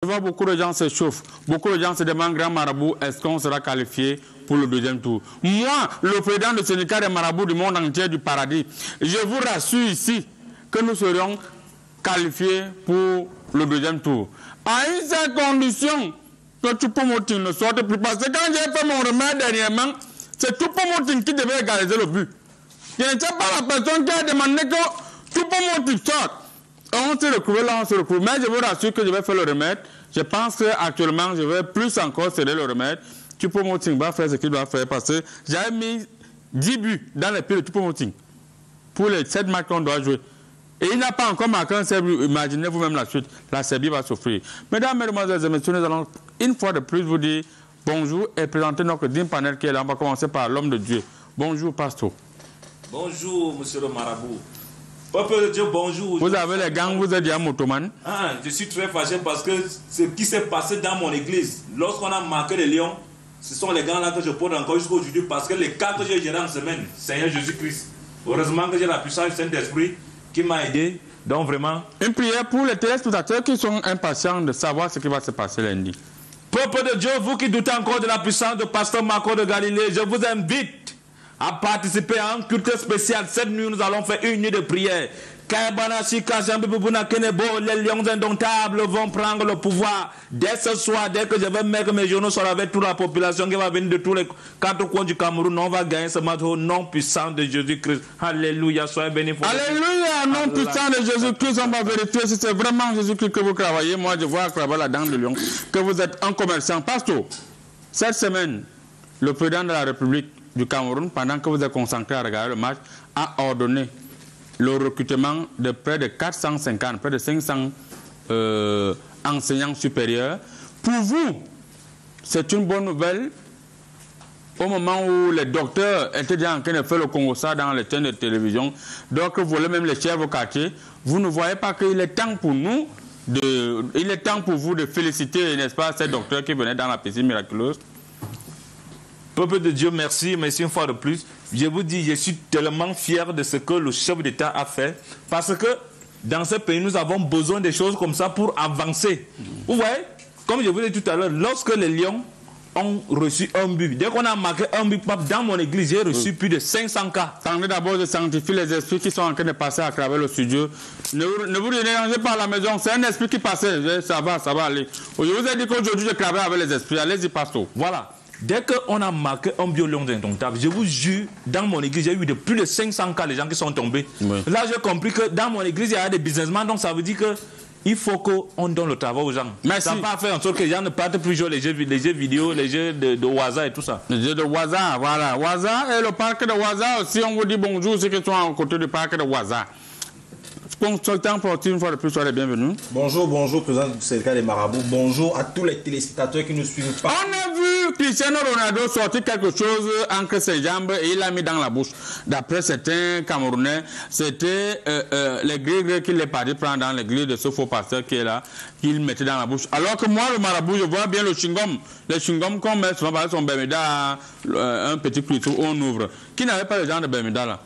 vois beaucoup de gens s'échauffent. Beaucoup de gens se demandent, grand marabout, est-ce qu'on sera qualifié pour le deuxième tour? Moi, le président du syndicat des marabouts du monde entier du paradis, je vous rassure ici que nous serions qualifiés pour le deuxième tour. À une seule condition, que Choupo-Moting ne sorte plus. Parce que quand j'ai fait mon remède dernièrement, c'est Choupo-Moting qui devait égaliser le but. Je ne sais pas la personne qui a demandé que Choupo-Moting sorte. On s'est retrouvé là, on se retrouve. Mais je vous rassure que je vais faire le remède. Je pense qu'actuellement, je vais plus encore serrer le remède. Choupo-Moting va faire ce qu'il doit faire parce que j'avais mis 10 buts dans les pieds de Choupo-Moting pour les 7 matchs qu'on doit jouer. Et il n'a pas encore marqué un seul but. Imaginez vous-même la suite. La Serbie va souffrir. Mesdames, Mesdemoiselles et Messieurs, nous allons une fois de plus vous dire bonjour et présenter notre digne panel qui est là. On va commencer par l'homme de Dieu. Bonjour, pasteur. Bonjour, monsieur le marabout. Peuple de Dieu, bonjour. Vous avez les gangs, vous êtes un motoman. Ah, je suis très fâché parce que ce qui s'est passé dans mon église, lorsqu'on a marqué les lions, ce sont les gants là que je porte encore jusqu'à aujourd'hui parce que les cas que j'ai gérés en semaine, Seigneur Jésus-Christ. Heureusement que j'ai la puissance du Saint-Esprit qui m'a aidé. Donc vraiment. Une prière pour les téléspectateurs qui sont impatients de savoir ce qui va se passer lundi. Peuple de Dieu, vous qui doutez encore de la puissance de Pasteur Marco de Galilée, je vous invite à participer à un culte spécial. Cette nuit, nous allons faire une nuit de prière. Les lions indomptables vont prendre le pouvoir. Dès ce soir, dès que je vais mettre mes journaux sur avec toute la population qui va venir de tous les 4 coins du Cameroun, on va gagner ce match au nom puissant de Jésus-Christ. Alléluia, soyez bénis. Alléluia, nom puissant de Jésus-Christ. On va vérifier si c'est vraiment Jésus-Christ que vous travaillez. Moi, je vois à travers la dent de lion que vous êtes un commerçant. Pasteur, cette semaine, le président de la République du Cameroun, pendant que vous êtes concentré à regarder le match, a ordonné le recrutement de près de 450, près de 500 enseignants supérieurs. Pour vous, c'est une bonne nouvelle. Au moment où les docteurs étaient déjà en train de faire le Congo ça dans les chaînes de télévision, donc vous voulez même les chefs au quartier, vous ne voyez pas qu'il est temps pour nous, il est temps pour vous de féliciter, n'est-ce pas, ces docteurs qui venaient dans la piscine miraculeuse? Peuple de Dieu, merci une fois de plus. Je vous dis, je suis tellement fier de ce que le chef d'État a fait. Parce que dans ce pays, nous avons besoin de choses comme ça pour avancer. Vous voyez, comme je vous l'ai dit tout à l'heure, lorsque les Lions ont reçu un but, dès qu'on a marqué un but, dans mon église, j'ai reçu plus de 500 cas. Attendez d'abord de sanctifier les esprits qui sont en train de passer à travers le studio. Ne vous dérangez pas à la maison, c'est un esprit qui passait. Ça va aller. Je vous ai dit qu'aujourd'hui, je travaille avec les esprits. Allez-y, pasteur. Voilà. Dès qu'on a marqué un but au lion indomptable, je vous jure, dans mon église, j'ai eu de plus de 500 cas, les gens qui sont tombés. Oui. Là, j'ai compris que dans mon église, il y a des businessmen, donc ça veut dire que il faut qu'on donne le travail aux gens. Merci. Ça va faire en sorte que les gens ne partent plus jouer les jeux vidéo, les jeux de Waza et tout ça. Les jeux de Waza, voilà. Waza et le parc de Waza aussi, on vous dit bonjour, ceux qui sont à côté du parc de Waza. Consultant pour une fois de plus, soyez les bienvenus. Bonjour, président du syndicat des marabouts. Bonjour à tous les téléspectateurs qui nous suivent. On a vu Cristiano Ronaldo sortir quelque chose entre ses jambes et il l'a mis dans la bouche. D'après certains Camerounais, c'était les grilles qu'il est parti prendre dans les grilles de ce faux pasteur qui est là, qu'il mettait dans la bouche. Alors que moi, le marabout, je vois bien le chewing-gum. Les chewing-gums qu'on met souvent par son Bermuda, un petit cuisseau, on ouvre. Qui n'avait pas le genre de Bermuda là?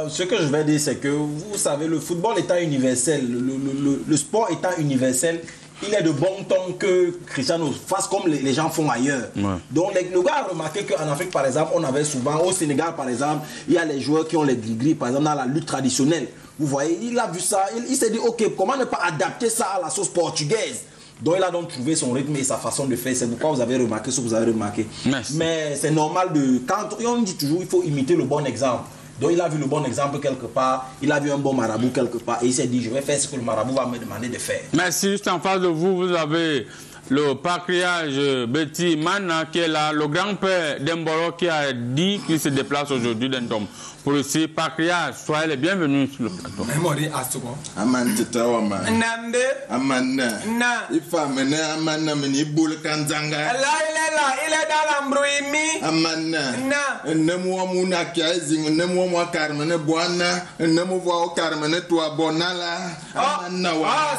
Ce que je vais dire, c'est que vous savez, le football étant universel, le sport étant universel, il est de bon ton que Cristiano fasse comme les gens font ailleurs. Ouais. Donc le gars a remarqué qu'en Afrique, par exemple, on avait souvent, au Sénégal, par exemple, il y a les joueurs qui ont les gris-gris, par exemple, dans la lutte traditionnelle. Vous voyez, il a vu ça, il s'est dit, ok, comment ne pas adapter ça à la sauce portugaise? Donc il a donc trouvé son rythme et sa façon de faire. C'est pourquoi vous avez remarqué ce que vous avez remarqué. Merci. Mais c'est normal quand on dit toujours, il faut imiter le bon exemple. Donc il a vu le bon exemple quelque part, il a vu un bon marabout quelque part et il s'est dit je vais faire ce que le marabout va me demander de faire. Merci. Juste en face de vous, vous avez le patriarche Betty Mana qui est là, le grand-père d'Emboro qui a dit qu'il se déplace aujourd'hui d'un homme. Pour ici, patriarche, soyez les bienvenus sur le plateau. Il est dans l'embrouille.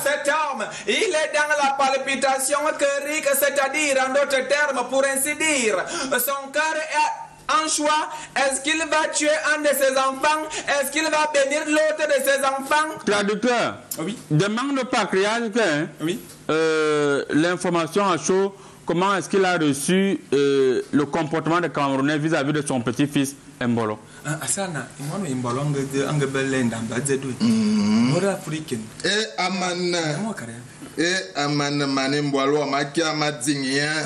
Cet homme, il est dans la palpitation cœurique, c'est-à-dire en d'autres termes, pour ainsi dire, son cœur est en choix. Est-ce qu'il va tuer un de ses enfants? Est-ce qu'il va bénir l'autre de ses enfants? Traducteur, oui. Demande pas criage, hein? Oui. l'information à chaud, comment est-ce qu'il a reçu le comportement des Camerounais vis-à-vis de son petit-fils Mbolo? Asana, imano Mbolo angebele ndamba zedu. Mora africain.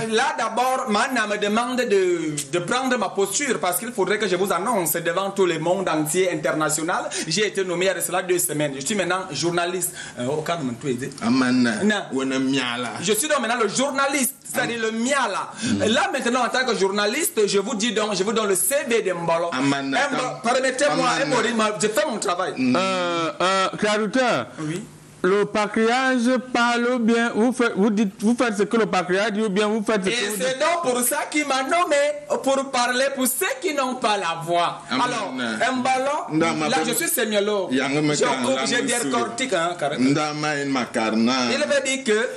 Là d'abord, Mana me demande de prendre ma posture parce qu'il faudrait que je vous annonce devant tout le monde entier international. J'ai été nommé à cela 2 semaines. Je suis maintenant journaliste. Au cadre de je suis donc maintenant le journaliste, c'est-à-dire le Miala. Là maintenant en tant que journaliste, je vous dis donc, je vous donne le CV de Mbolo. Permettez-moi, je fais mon travail. Traducteur. Oui. Le patriarche parle bien, vous faites ce que le patriarche dit ou bien vous faites ce que vous dites. Et c'est donc pour ça qu'il m'a nommé, pour parler pour ceux qui n'ont pas la voix. Alors, Mbolo, là je suis sémiologue, j'ai décortique. Il veut dire que...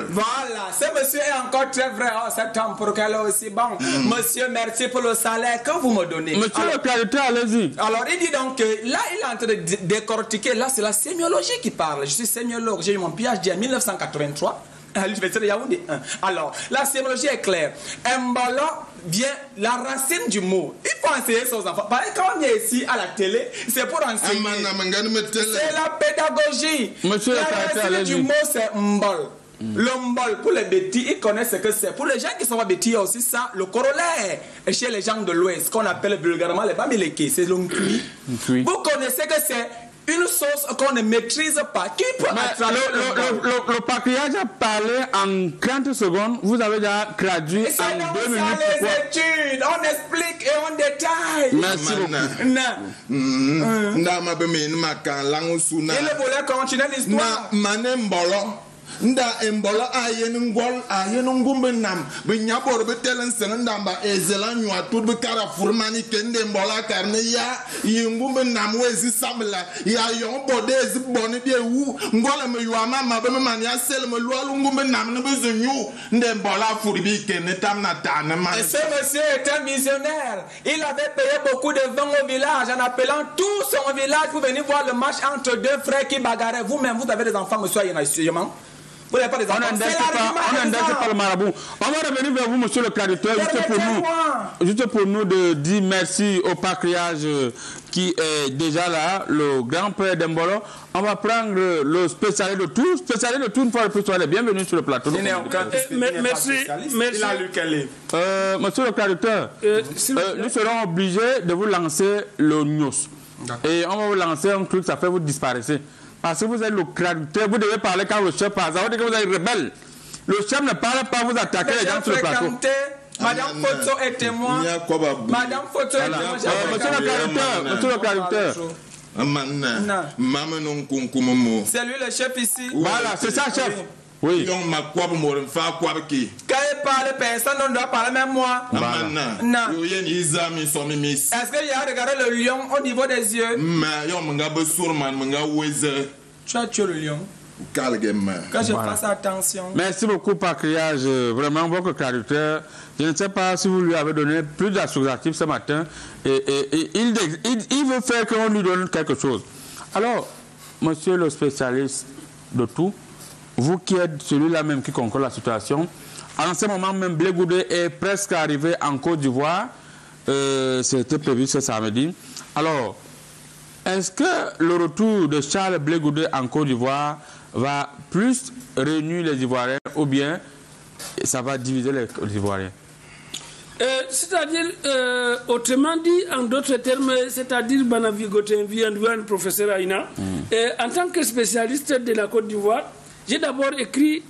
Voilà, ce monsieur est encore très vrai. Oh, cet homme pour qu'elle est aussi bon. Monsieur, merci pour le salaire que vous me donnez. Monsieur le traducteur, allez-y. Alors, il dit donc que là, il est en train de décortiquer. Là, c'est la sémiologie qui parle. Je suis sémiologue. J'ai eu mon PhD en 1983. À l'université de Yaoundé 1. Alors, la sémiologie est claire. Mbolo vient la racine du mot. Il faut enseigner aux enfants. Par exemple, quand on est ici à la télé, c'est pour enseigner. C'est la pédagogie. Monsieur la racine du mot, c'est mbol. Le mbol, pour les bêtis, ils connaissent ce que c'est. Pour les gens qui sont pas bêtis, il y a aussi ça, le corollaire. Et chez les gens de l'Ouest, qu'on appelle vulgairement les bamileke, c'est l'oncui. Vous connaissez que c'est une sauce qu'on ne maîtrise pas. Qui peut le patriarche a parlé en 30 secondes. Vous avez déjà traduit en 2 minutes. C'est les études. On explique et on détaille. Merci beaucoup. Il voulait continuer l'histoire. Nda Mbolo ayen ngumbe nam be nyabor be telen senandamba ezela nywa tout be kara furmani kende Mbola karne ya ngumbe nam wezi samla ya yon bodez boni de wu ngola me yo mama be man ya sel me lolu ngumbe nam ne be zenyu nde Mbola furbi kene tamna tane man. Et ce monsieur est un missionnaire. Il avait payé beaucoup de vin au village en appelant tout son village pour venir voir le match entre 2 frères qui bagarraient. Vous-même, vous avez des enfants, monsieur Ayena. Vous n'avez pas des enfants. On n'indexe pas le marabout. On va revenir vers vous, monsieur le traducteur, juste pour nous de dire merci au patriarche qui est déjà là, le grand-père d'Mbolo. On va prendre le spécialiste de tout. Spécialiste de tout, une fois de plus, soyez bienvenue sur le plateau. Merci. Monsieur le traducteur, nous serons obligés de vous lancer le news. Et on va vous lancer un truc, ça fait vous disparaître. Parce que vous êtes le traducteur, vous devez parler quand le chef parle. Ça veut dire que vous êtes rebelle. Le chef ne parle pas, vous attaquez les gens sur le plateau. Madame Photo est témoin. Madame Photo est témoin. Monsieur le traducteur. C'est lui le chef ici. Voilà, c'est ça, chef. Oui. Quand il parle, personne ne doit parler, même moi. Est-ce qu'il y a regardé le lion au niveau des yeux? Tu as tué le lion. Que je fasse attention. Merci beaucoup, patriarche. Vraiment, votre traducteur. Je ne sais pas si vous lui avez donné plus d'associatifs ce matin. Et il veut faire qu'on lui donne quelque chose. Alors, monsieur le spécialiste de tout, vous qui êtes celui-là même qui contrôle la situation, en ce moment même, Blé Goudé est presque arrivé en Côte d'Ivoire. C'était prévu ce samedi. Alors, est-ce que le retour de Charles Blé Goudé en Côte d'Ivoire va plus réunir les Ivoiriens ou bien ça va diviser les Ivoiriens? C'est-à-dire, autrement dit, en d'autres termes, c'est-à-dire, Banavi Gotenvi, le professeur Aïna, en tant que spécialiste de la Côte d'Ivoire, j'ai d'abord écrit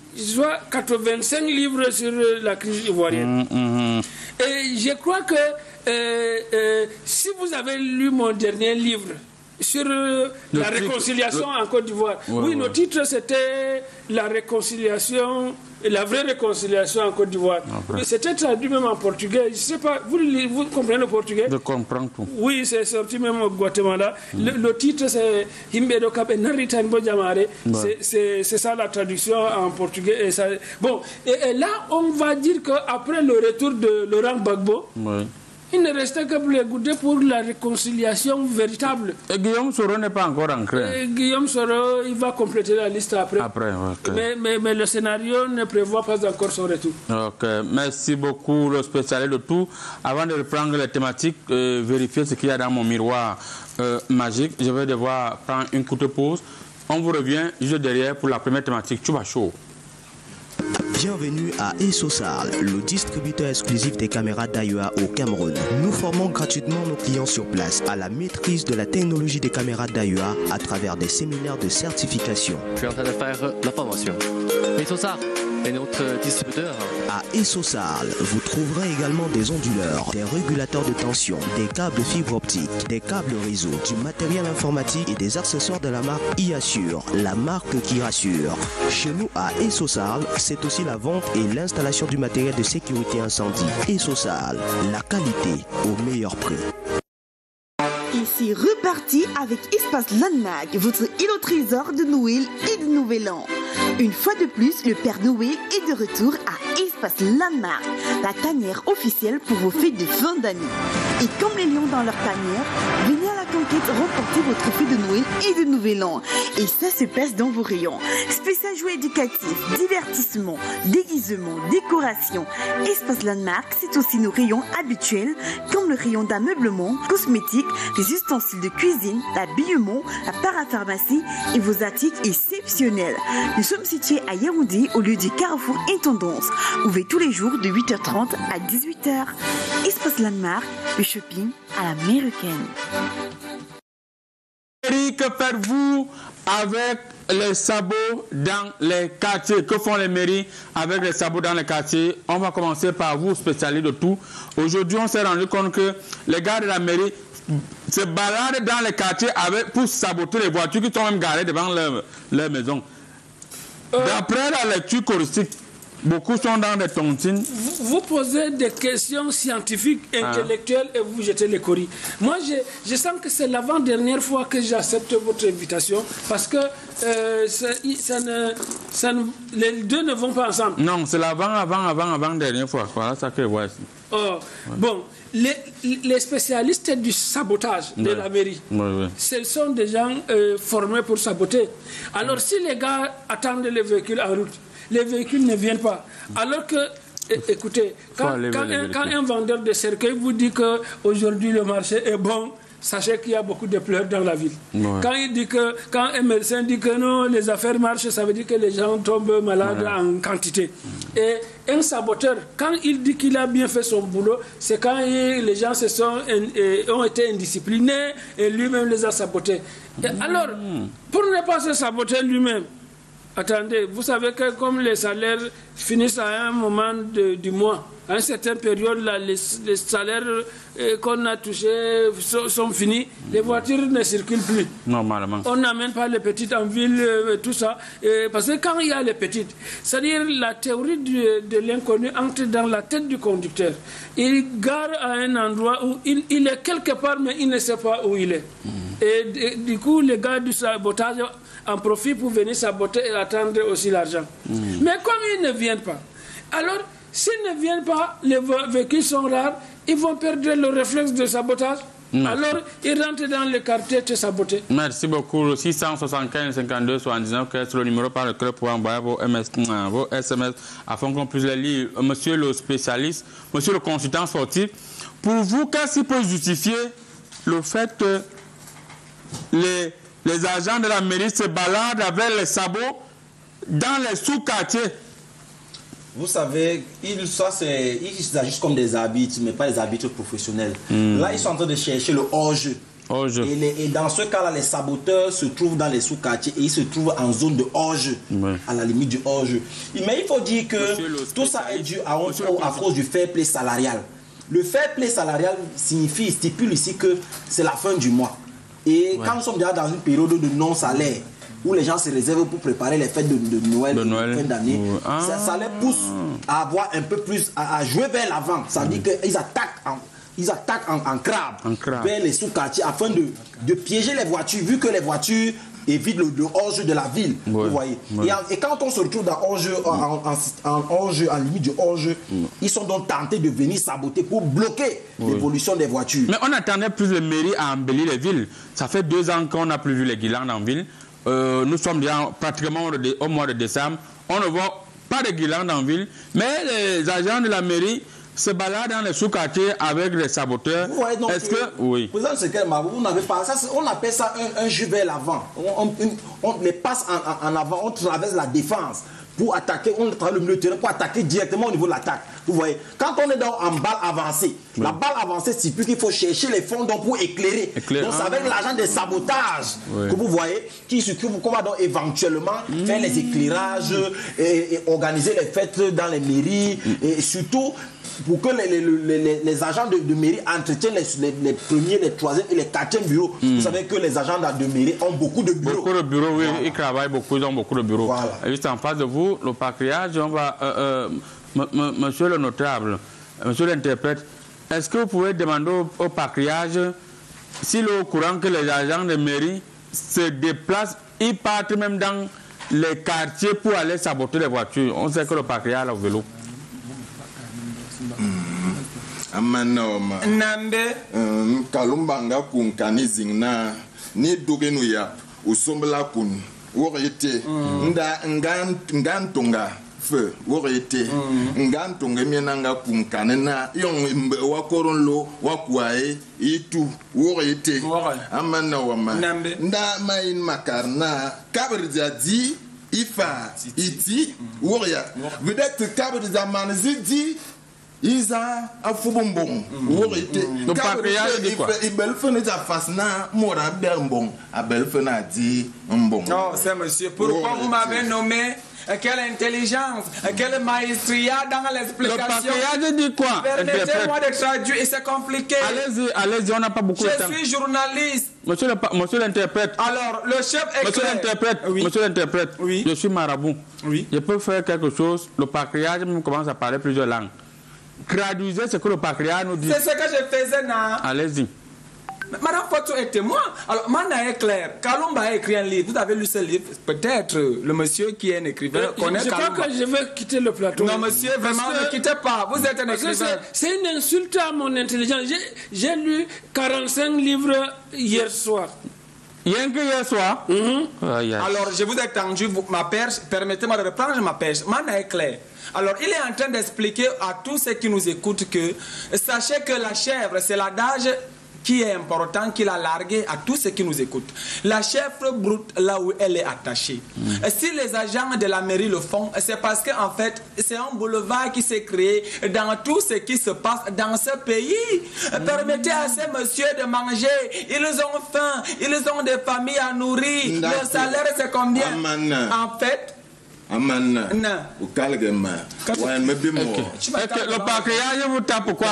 85 livres sur la crise ivoirienne. Et je crois que si vous avez lu mon dernier livre sur la réconciliation en Côte d'Ivoire, le titre c'était la réconciliation, la vraie réconciliation en Côte d'Ivoire. C'était traduit même en portugais. Je ne sais pas, vous comprenez le portugais? Je comprends tout. Oui, c'est sorti même au Guatemala. Le titre c'est Himbedo Kape Naritan Bojamare. C'est ça la traduction en portugais. Et ça, bon, et là on va dire qu'après le retour de Laurent Gbagbo, il ne restait que plaider pour la réconciliation véritable. Et Guillaume Soro n'est pas encore ancré. Guillaume Soro, il va compléter la liste après. Okay. Mais le scénario ne prévoit pas encore son retour. Ok, merci beaucoup le spécialiste de tout. Avant de reprendre les thématiques, vérifier ce qu'il y a dans mon miroir magique, je vais devoir prendre une courte pause. On vous revient juste derrière pour la première thématique. Chuba Show. Bienvenue à ESOSAL, le distributeur exclusif des caméras d'AEA au Cameroun. Nous formons gratuitement nos clients sur place à la maîtrise de la technologie des caméras d'AEA à travers des séminaires de certification. Je suis en train de faire la formation. ESOSAL est notre distributeur. À ESOSAL, vous trouverez également des onduleurs, des régulateurs de tension, des câbles fibre optique, des câbles réseau, du matériel informatique et des accessoires de la marque iAssure, la marque qui rassure. Chez nous à ESOSAL, c'est aussi la vente et l'installation du matériel de sécurité incendie. ESOSAL, la qualité au meilleur prix. Ici reparti avec Espace Landmark, votre île au trésor de Noël et de Nouvel An. Une fois de plus, le Père Noël est de retour à Espace Landmark, la tanière officielle pour vos fêtes de fin d'année. Et comme les lions dans leur tanière, venez à la conquête remporter votre fête de Noël et de Nouvel An. Et ça se passe dans vos rayons. Spécial jouets éducatifs, divertissement, déguisement, décoration. Espace Landmark, c'est aussi nos rayons habituels, comme le rayon d'ameublement, cosmétiques, les ustensiles de cuisine, l'habillement, la parapharmacie et vos articles exceptionnels. Nous sommes situés à Yaoundé, au lieu du Carrefour Intendance. Ouvert tous les jours de 8h30 à 18h. Espace Landmark, le shopping à l'américaine. Que faites-vous avec les sabots dans les quartiers? Que font les mairies avec les sabots dans les quartiers? On va commencer par vous, spécialiste de tout. Aujourd'hui, on s'est rendu compte que les gars de la mairie se baladent dans les quartiers pour saboter les voitures qui sont même garées devant leur maison. D'après la lecture choristique, beaucoup sont dans des tontines. Vous posez des questions scientifiques, intellectuelles et vous jetez les coris. Moi, je sens que c'est l'avant-dernière fois que j'accepte votre invitation parce que les deux ne vont pas ensemble. Non, c'est l'avant-dernière fois. Voilà ça que je vois ici. Bon, les spécialistes du sabotage de la mairie, ce sont des gens formés pour saboter. Alors, si les gars attendent les véhicules en route, les véhicules ne viennent pas. Alors que, écoutez, quand un vendeur de cercueil vous dit qu'aujourd'hui le marché est bon, sachez qu'il y a beaucoup de pleurs dans la ville. Quand un médecin dit que non, les affaires marchent, ça veut dire que les gens tombent malades en quantité. Et un saboteur, quand il dit qu'il a bien fait son boulot, c'est quand les gens ont été indisciplinés et lui-même les a sabotés. Et alors, pour ne pas se saboter lui-même, attendez, vous savez que comme les salaires finissent à un moment du mois, à une certaine période, là, les salaires qu'on a touchés sont finis, les voitures ne circulent plus. Normalement. On n'amène pas les petites en ville, tout ça. Parce que quand il y a les petites, c'est-à-dire la théorie de l'inconnu entre dans la tête du conducteur. Il gare à un endroit où il est quelque part, mais il ne sait pas où il est. Et du coup, les gars du sabotage en profitent pour venir saboter et attendre aussi l'argent. Mais comme ils ne viennent pas, alors s'ils ne viennent pas, les véhicules sont rares, ils vont perdre le réflexe de sabotage. Alors, ils rentrent dans le quartier te saboter. Merci beaucoup. 675 52 79, c'est le numéro par lequel pour envoyer vos SMS afin qu'on puisse les lire. Monsieur le spécialiste, monsieur le consultant sportif, pour vous, qu'est-ce qui peut justifier le fait que les agents de la mairie se baladent avec les sabots dans les sous-quartiers? Vous savez, ils s'agissent comme des arbitres, mais pas des arbitres professionnels. Là, ils sont en train de chercher le hors-jeu. Et dans ce cas-là, les saboteurs se trouvent dans les sous-quartiers et ils se trouvent en zone de hors-jeu, à la limite du hors-jeu. Mais il faut dire que tout ça est dû à cause du fair play salarial. Le fair play salarial stipule ici que c'est la fin du mois. Et quand nous sommes déjà dans une période de non-salaire, où les gens se réservent pour préparer les fêtes de Noël, de fin d'année, ça les pousse à avoir un peu plus, à jouer vers l'avant. Ça veut dire qu'ils attaquent en crabe vers les sous-quartiers afin de piéger les voitures, vu que les voitures évite le hors-jeu de la ville. Vous voyez. Et quand on se retrouve dans hors-jeu, en limite du hors-jeu, ils sont donc tentés de venir saboter pour bloquer l'évolution des voitures. Mais on attendait plus les mairies à embellir les villes. Ça fait 2 ans qu'on n'a plus vu les guirlandes en ville. Nous sommes déjà pratiquement au mois de décembre. On ne voit pas de guirlandes en ville, mais les agents de la mairie se baladent dans les sous-quartiers avec les saboteurs. Est-ce que... Oui. Président Secret Mabou, vous n'avez pas... Ça, on appelle ça un jeu vers l'avant. On les passe en avant, on traverse la défense pour attaquer, on traverse le milieu de terrain pour attaquer directement au niveau de l'attaque. Vous voyez, quand on est en balle avancée, la balle avancée stipule qu'il faut chercher les fonds pour éclairer. Donc c'est avec l'agent de sabotage que vous voyez, qu'on va donc éventuellement faire les éclairages et organiser les fêtes dans les mairies et surtout pour que les agents de mairie entretiennent les premiers, les troisièmes et les quatrièmes bureaux. Vous savez que les agents de mairie ont beaucoup de bureaux. Beaucoup de bureaux, oui, ils travaillent beaucoup, ils ont beaucoup de bureaux. Voilà. Juste en face de vous, le patriage, on va... monsieur le notable, monsieur l'interprète, est-ce que vous pouvez demander au patriage s'il est au courant que les agents de mairie se déplacent, ils partent même dans les quartiers pour aller saboter les voitures? On sait que le patriage a le vélo. Nambe kalumbanga kunkani zingna ni dogenu ya usombla kun worete ngantunga fe worete ngantunga mienanga kunkane na yon wakoronlo wakwae itu worete amana wama nda main makarna kabrja di ifa iti woria vedette kabrja manzidi Isa a fubumbong worite le patriarche dit quoi? Il belle fenêtre face na mora berbong a belle fenêtre dit mbong. Non, c'est monsieur. Pourquoi vous m'avez nommé? Quelle intelligence, quelle maestria dans l'explication. Le patriarche dit quoi? Permettez-moi de traduire et c'est compliqué. Allez-y, on n'a pas beaucoup de temps. Je suis journaliste. Monsieur l'interprète. Alors, le chef est Monsieur l'interprète, oui. Je suis marabout. Oui. Je peux faire quelque chose. Le patriarche commence à parler plusieurs langues. Traduisez ce que le patriarche nous dit. C'est ce que je faisais, là. Allez-y. Madame Foto est témoin. Alors, Mana est clair. Kalumba a écrit un livre. Vous avez lu ce livre? Peut-être le monsieur qui est un écrivain connaît Kalumba. Je crois que je vais quitter le plateau. Non, monsieur, vraiment, ne quittez pas. Vous êtes un écrivain. C'est une insulte à mon intelligence. J'ai lu 45 livres hier soir. Rien que hier soir. Alors, je vous ai tendu ma perche. Permettez-moi de reprendre ma perche. Mana est clair. Alors, il est en train d'expliquer à tous ceux qui nous écoutent que sachez que la chèvre, c'est l'adage qui est important, qu'il a largué à tous ceux qui nous écoutent. La chèvre broute là où elle est attachée. Si les agents de la mairie le font, c'est parce qu'en fait, c'est un boulevard qui s'est créé dans tout ce qui se passe dans ce pays. Permettez à ces messieurs de manger. Ils ont faim, ils ont des familles à nourrir. Le salaire, c'est combien? En fait, Amana. Ou Kalgema. Ouais, mais bien moi. Le patriarche vous tape pourquoi?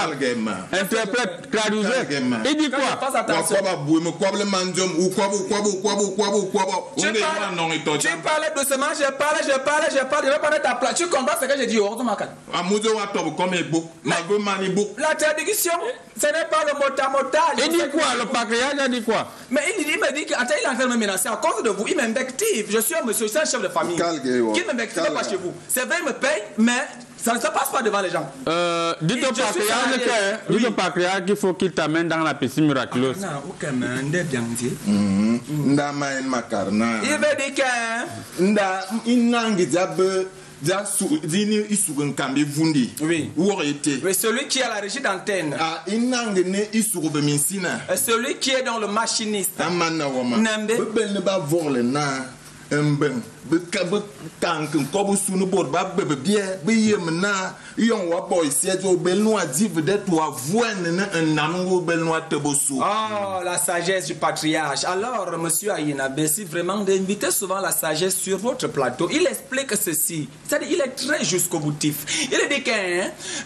Interprète, traduisez. Il dit quoi? Tu parlais doucement, je parlais, je vais parler ta place. Tu comprends ce que j'ai dit? La traduction, ce n'est pas le motamotage. Il dit quoi? Le patriarche a dit quoi? Mais il me dit qu'il est en train de me menacer à cause de vous. Il m'invective. Je suis un monsieur, c'est un chef de famille. Qui ne m'invective pas chez vous. C'est vrai, il me paye, mais ça ne se passe pas devant les gens. Dites au patriarche qu'il faut qu'il t'amène dans la piscine miraculeuse. Il veut dire que... Oui, celui qui a la régie d'antenne. Celui qui est dans le machiniste. Oh, la sagesse du patriarche. Alors, monsieur Ayina, merci vraiment d'inviter souvent la sagesse sur votre plateau. Il explique ceci. C'est-à-dire, il est très jusqu'au boutif. Il dit que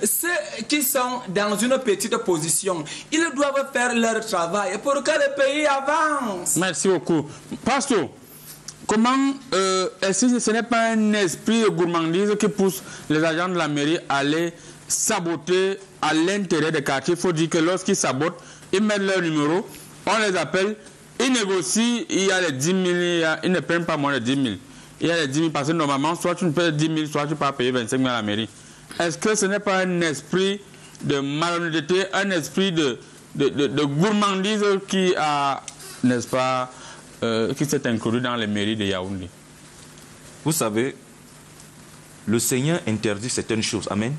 ceux qui sont dans une petite position, ils doivent faire leur travail pour que le pays avance. Merci beaucoup. Pasteur, comment est-ce que ce n'est pas un esprit de gourmandise qui pousse les agents de la mairie à aller saboter à l'intérieur des quartiers? Il faut dire que lorsqu'ils sabotent, ils mettent leur numéro, on les appelle, Ils négocient, il y a les 10 000, ils ne prennent pas moins de 10 000. Il y a les 10 000 parce que normalement, soit tu ne payes 10 000, soit tu peux payer 25 000 à la mairie. Est-ce que ce n'est pas un esprit de malhonnêteté, un esprit de gourmandise qui a, n'est-ce pas, qui s'est introduit dans les mairies de Yaoundé? Vous savez, le Seigneur interdit certaines choses. Amen.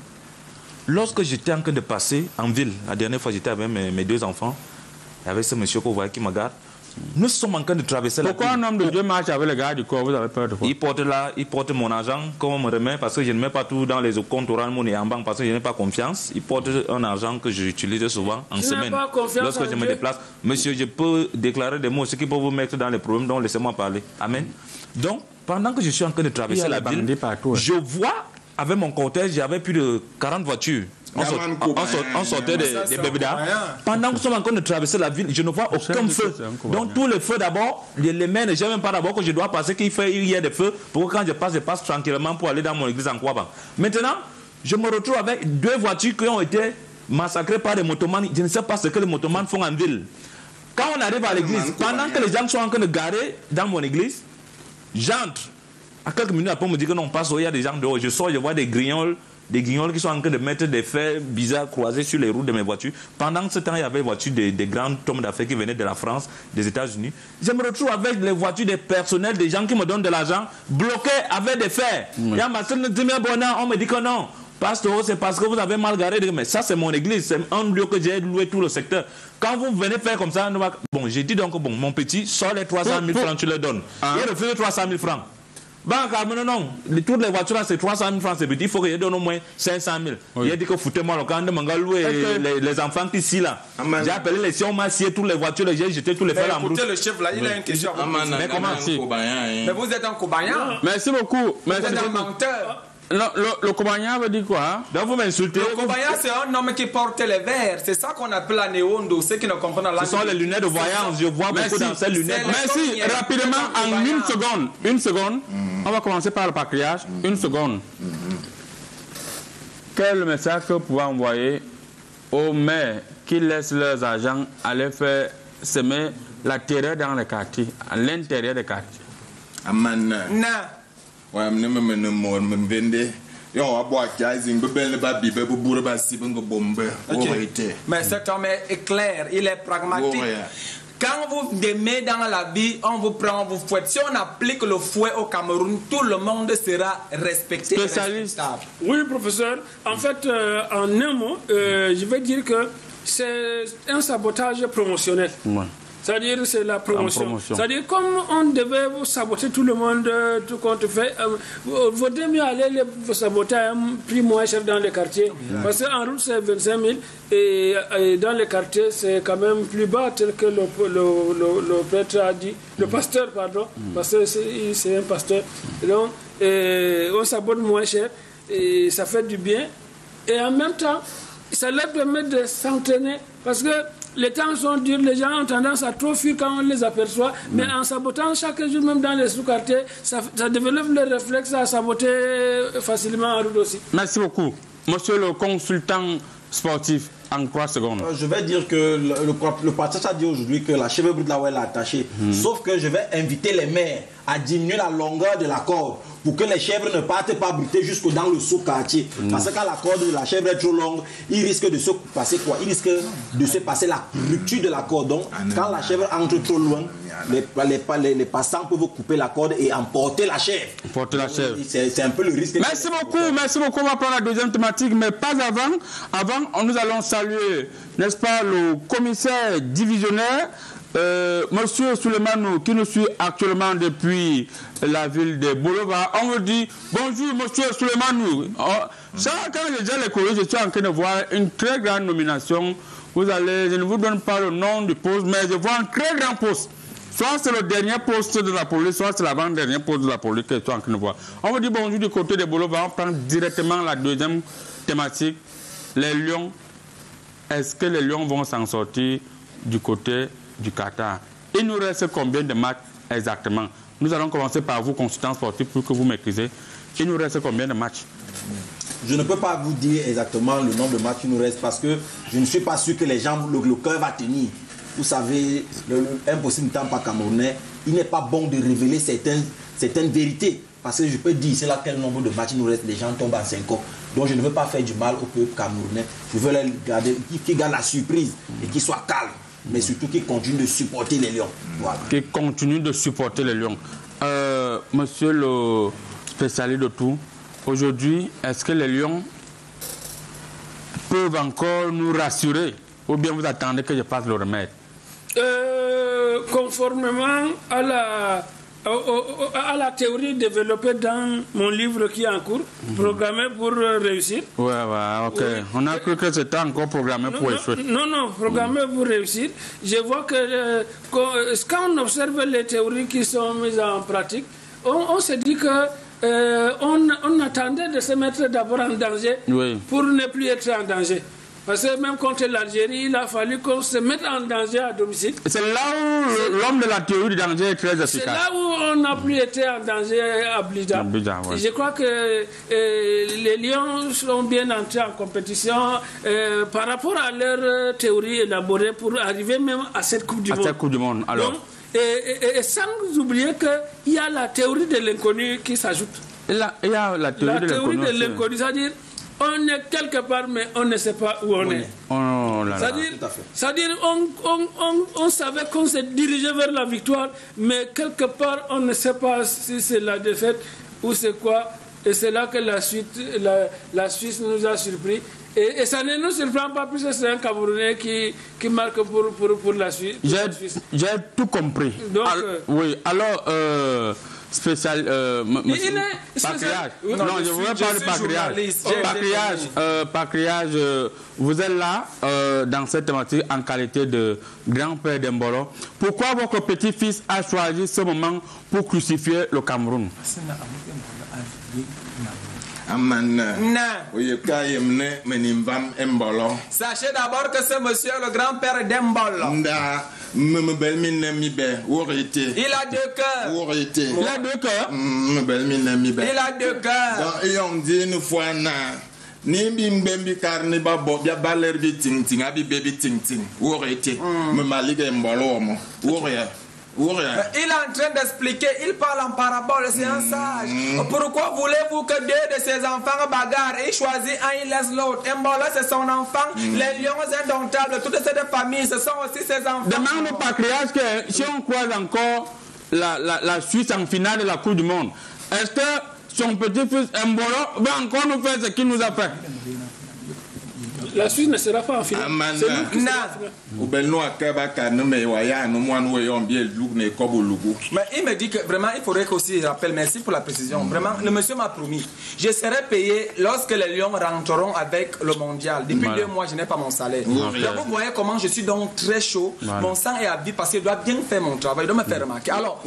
Lorsque j'étais en train de passer en ville, la dernière fois j'étais avec mes 2 enfants, avec ce monsieur que vous voyez qui me garde, nous sommes en train de traverser la ville. Pourquoi un homme de Dieu marche avec le gars du corps? Vous avez peur de quoi? Il porte mon argent, comme on me remet, parce que je ne mets pas tout dans les comptes Orange Money en banque, parce que je n'ai pas confiance. Il porte un argent que j'utilise souvent en semaine. Lorsque je me déplace, monsieur, je peux déclarer des mots, ce qui peut vous mettre dans les problèmes, donc laissez-moi parler. Amen. Donc, pendant que je suis en train de traverser la ville, je vois, avec mon cortège, j'avais plus de 40 voitures. On sortait des bébédas. Pendant que nous sommes en train de traverser la ville, je ne vois aucun feu. Donc tous les feux d'abord, les mains ne gèrent même pas d'abord que je dois passer, qu'il y ait des feux pour que quand je passe tranquillement pour aller dans mon église en Kouaba. Maintenant, je me retrouve avec 2 voitures qui ont été massacrées par des motomanes. Je ne sais pas ce que les motomanes font en ville. Quand on arrive à l'église, pendant que les gens sont en train de garer dans mon église, j'entre. À quelques minutes après, on me dit que non, on passe, il y a des gens dehors. Je sors, je vois des guignols qui sont en train de mettre des fers bizarres croisés sur les routes de mes voitures. Pendant ce temps, il y avait des voitures des grands hommes d'affaires qui venaient de la France, des États-Unis. Je me retrouve avec les voitures des personnels, des gens qui me donnent de l'argent, bloqués avec des fers. Il y a ma soeur qui me dit, on me dit que non. Pasteur, c'est parce que vous avez mal garé. Mais ça, c'est mon église. C'est un lieu que j'ai loué tout le secteur. Quand vous venez faire comme ça, bon, j'ai dit donc, bon, mon petit, sors les 300 000 francs, tu les donnes. Il refuse 300 000 francs. Non, toutes les voitures là c'est 300 000 francs, c'est petit, il faut que je donne au moins 500 000. Oui. Il a dit que foutez-moi le camp de Mangalou et les enfants qui sont là. J'ai appelé les siens, on m'a scié toutes les voitures, j'ai jeté tous les fers en brousse. Écoutez, le chef là, il a une question. Mais comment si? Mais vous êtes un Kobayan. Merci beaucoup. Vous êtes un menteur. Le Kobayan veut dire quoi? Donc vous m'insultez. Le Kobayan, c'est un homme qui porte les verres. C'est ça qu'on appelle la néondo. Ceux qui ne comprennent pas la Ce sont les lunettes de voyance. Je vois beaucoup dans ces lunettes. Merci. Rapidement, en une seconde. On va commencer par le patriarche. Une seconde. Quel est le message que vous pouvez envoyer aux maires qui laissent leurs agents aller faire semer la terreur dans les quartiers, à l'intérieur des quartiers? Amen. Ouais, mais cet homme est clair, il est pragmatique. Quand vous aimez dans la vie, on vous prend, on vous fouette. Si on applique le fouet au Cameroun, tout le monde sera respecté. Spécialiste. Oui, professeur. En fait, en un mot, je vais dire que c'est un sabotage promotionnel. Ouais. C'est-à-dire c'est la promotion. C'est-à-dire comme on devait vous saboter tout le monde, tout compte fait, vaudrait mieux aller vous saboter à un prix moins cher dans les quartiers. Parce qu'en route c'est 25 000 et dans les quartiers c'est quand même plus bas tel que le prêtre a dit, le pasteur pardon, parce que c'est un pasteur. Donc on sabote moins cher et ça fait du bien et en même temps ça leur permet de s'entraîner parce que les temps sont durs, les gens ont tendance à trop fuir quand on les aperçoit, mais en sabotant chaque jour, même dans les sous-quartiers, ça développe le réflexe à saboter facilement en route aussi. Merci beaucoup. Monsieur le consultant sportif, en 3 secondes. Je vais dire que le partage a dit aujourd'hui que la chèvre brute là où elle est attachée. Sauf que je vais inviter les maires à diminuer la longueur de la corde pour que les chèvres ne partent pas brouter jusque dans le sous-quartier. Parce que quand la corde de la chèvre est trop longue, il risque de se passer quoi? Il risque de se passer la rupture de la corde. Donc, quand la chèvre entre trop loin, les passants peuvent couper la corde et emporter la chèvre. Emporter la chèvre. C'est un peu le risque. Merci beaucoup, merci beaucoup. On va prendre la deuxième thématique, mais pas avant. Avant, nous allons saluer, n'est-ce pas, le commissaire divisionnaire, Monsieur Souleymane, qui nous suit actuellement depuis la ville de Bolova. On vous dit bonjour, Monsieur Souleymane. Ça, quand j'ai déjà les courriers, je suis en train de voir une très grande nomination. Vous allez, je ne vous donne pas le nom du poste, mais je vois un très grand poste. Soit c'est le dernier poste de la police, soit c'est l'avant-dernier poste de la police que je suis en train de voir. On vous dit bonjour du côté de Bolova. On prend directement la deuxième thématique, les Lions. Est-ce que les Lions vont s'en sortir du côté du Qatar? Il nous reste combien de matchs exactement? Nous allons commencer par vous, consultant sportif, pour que vous maîtrisez. Il nous reste combien de matchs? Je ne peux pas vous dire exactement le nombre de matchs qui nous reste parce que je ne suis pas sûr que les gens, le cœur va tenir. vous savez, impossible n'étant pas camerounais, il n'est pas bon de révéler certaines vérités. Parce que je peux dire, c'est là quel nombre de matchs il nous reste, les gens tombent en 5 ans. Donc je ne veux pas faire du mal au peuple camerounais. Je veux les garder, qu'ils gardent la surprise et qu'ils soient calmes. Mais surtout qu'ils continuent de supporter les Lions. Voilà. Qu'ils continuent de supporter les Lions. Monsieur le spécialiste de tout, aujourd'hui, est-ce que les Lions peuvent encore nous rassurer ou bien vous attendez que je fasse le remède? Conformément à la théorie développée dans mon livre qui est en cours, programmé pour réussir. Ouais, ok. Oui. On a cru que c'était encore programmé pour échouer. Non, programmé pour réussir. Je vois que quand on observe les théories qui sont mises en pratique, on se dit que on attendait de se mettre d'abord en danger pour ne plus être en danger. Parce que même contre l'Algérie, il a fallu qu'on se mette en danger à domicile. C'est là où l'homme de la théorie du danger est très efficace. C'est là où on n'a plus été en danger à Abidjan. Ouais. Je crois que les Lions sont bien entrés en compétition par rapport à leur théorie élaborée pour arriver même à cette Coupe du Monde. Cette Coupe du Monde, alors. Donc, et sans oublier qu'il y a la théorie de l'inconnu qui s'ajoute. Il y a la théorie de l'inconnu, c'est-à-dire on est quelque part, mais on ne sait pas où on est. C'est-à-dire, on savait qu'on se dirigeait vers la victoire, mais quelque part, on ne sait pas si c'est la défaite ou c'est quoi. Et c'est là que la Suisse nous a surpris. Et ça ne nous surprend pas, puisque c'est un Camerounais qui marque pour la Suisse. J'ai tout compris. Donc, oui, alors... spécial pacriage. Non, je ne voulais pas le pacriage. Vous êtes là dans cette thématique en qualité de grand-père d'Embolo. Pourquoi votre petit-fils a choisi ce moment pour crucifier le Cameroun? Sachez d'abord que ce monsieur est le grand-père d'Embolo. Il a 2 cœurs. Il a 2 cœurs. Il a 2 cœurs. Et on dit une fois, ni bimbi carne babo ya baler bi ting ting abi baby ting ting worete me maliga mbolo mo woria. Il est en train d'expliquer, il parle en parabole, c'est un sage. Pourquoi voulez-vous que 2 de ses enfants bagarrent et choisissent un, il laisse l'autre? Mbola, c'est son enfant. Les lions indomptables, toutes ces familles, ce sont aussi ses enfants. Demande au patriarche que si on croise encore la Suisse en finale de la Coupe du Monde, est-ce que son petit-fils Mbola va encore nous faire ce qu'il nous a fait? La Suisse ne sera pas en finale. C'est nous qui Mais il me dit que vraiment, il faudrait qu'aussi je rappelle, merci pour la précision. Vraiment, le monsieur m'a promis, je serai payé lorsque les Lions rentreront avec le mondial. Depuis 2 mois, je n'ai pas mon salaire. Donc, vous voyez comment je suis donc très chaud. Mon sang est à vie parce qu'il doit bien faire mon travail. Il doit me faire remarquer. Alors,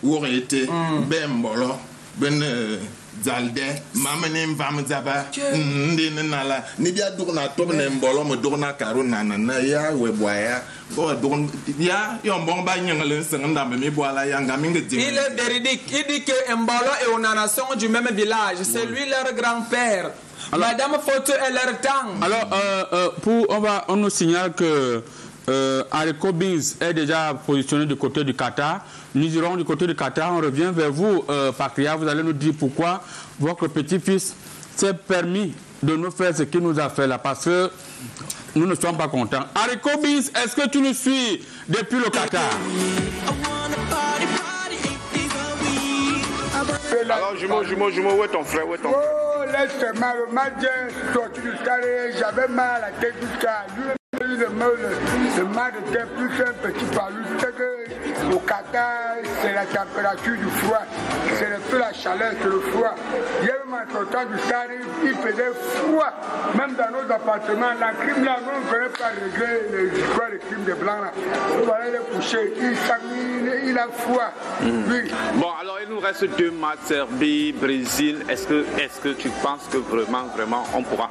Worete bembolo ben zalde mamene vam zaba ndinala ni bia dugna to ne mbolo mo dugna karuna na ya weboya bo dugun ya yo bon ba nyangale senganda me boala ya ngami ngedi. Il est véridique, il dit que Mbolo et Onana sont du même village, c'est lui leur grand-père. Madame Foto est leur tante. Alors on nous signale que Areco Bins est déjà positionné du côté du Qatar. Nous irons du côté du Qatar. On revient vers vous, Patria. Vous allez nous dire pourquoi votre petit-fils s'est permis de nous faire ce qu'il nous a fait là, parce que nous ne sommes pas contents. Areco Bins, est-ce que tu nous suis depuis le Qatar? Alors, jumeau, où est ton frère? Où est ton frère? Oh, laisse-moi, le match sorti du carré, j'avais mal à la tête jusqu'à lui. Le mal de tête plus un petit palu. Au Qatar, c'est la température du froid. C'est plus la chaleur que le froid. Hier, au temps du carré, il faisait froid. Même dans nos appartements, la clim là, on ne venait pas régler les crimes de blanc là. On va aller les coucher. Il a froid. Oui. Bon, alors il nous reste 2 matchs, Serbie, Brésil. Est-ce que tu penses que vraiment on pourra?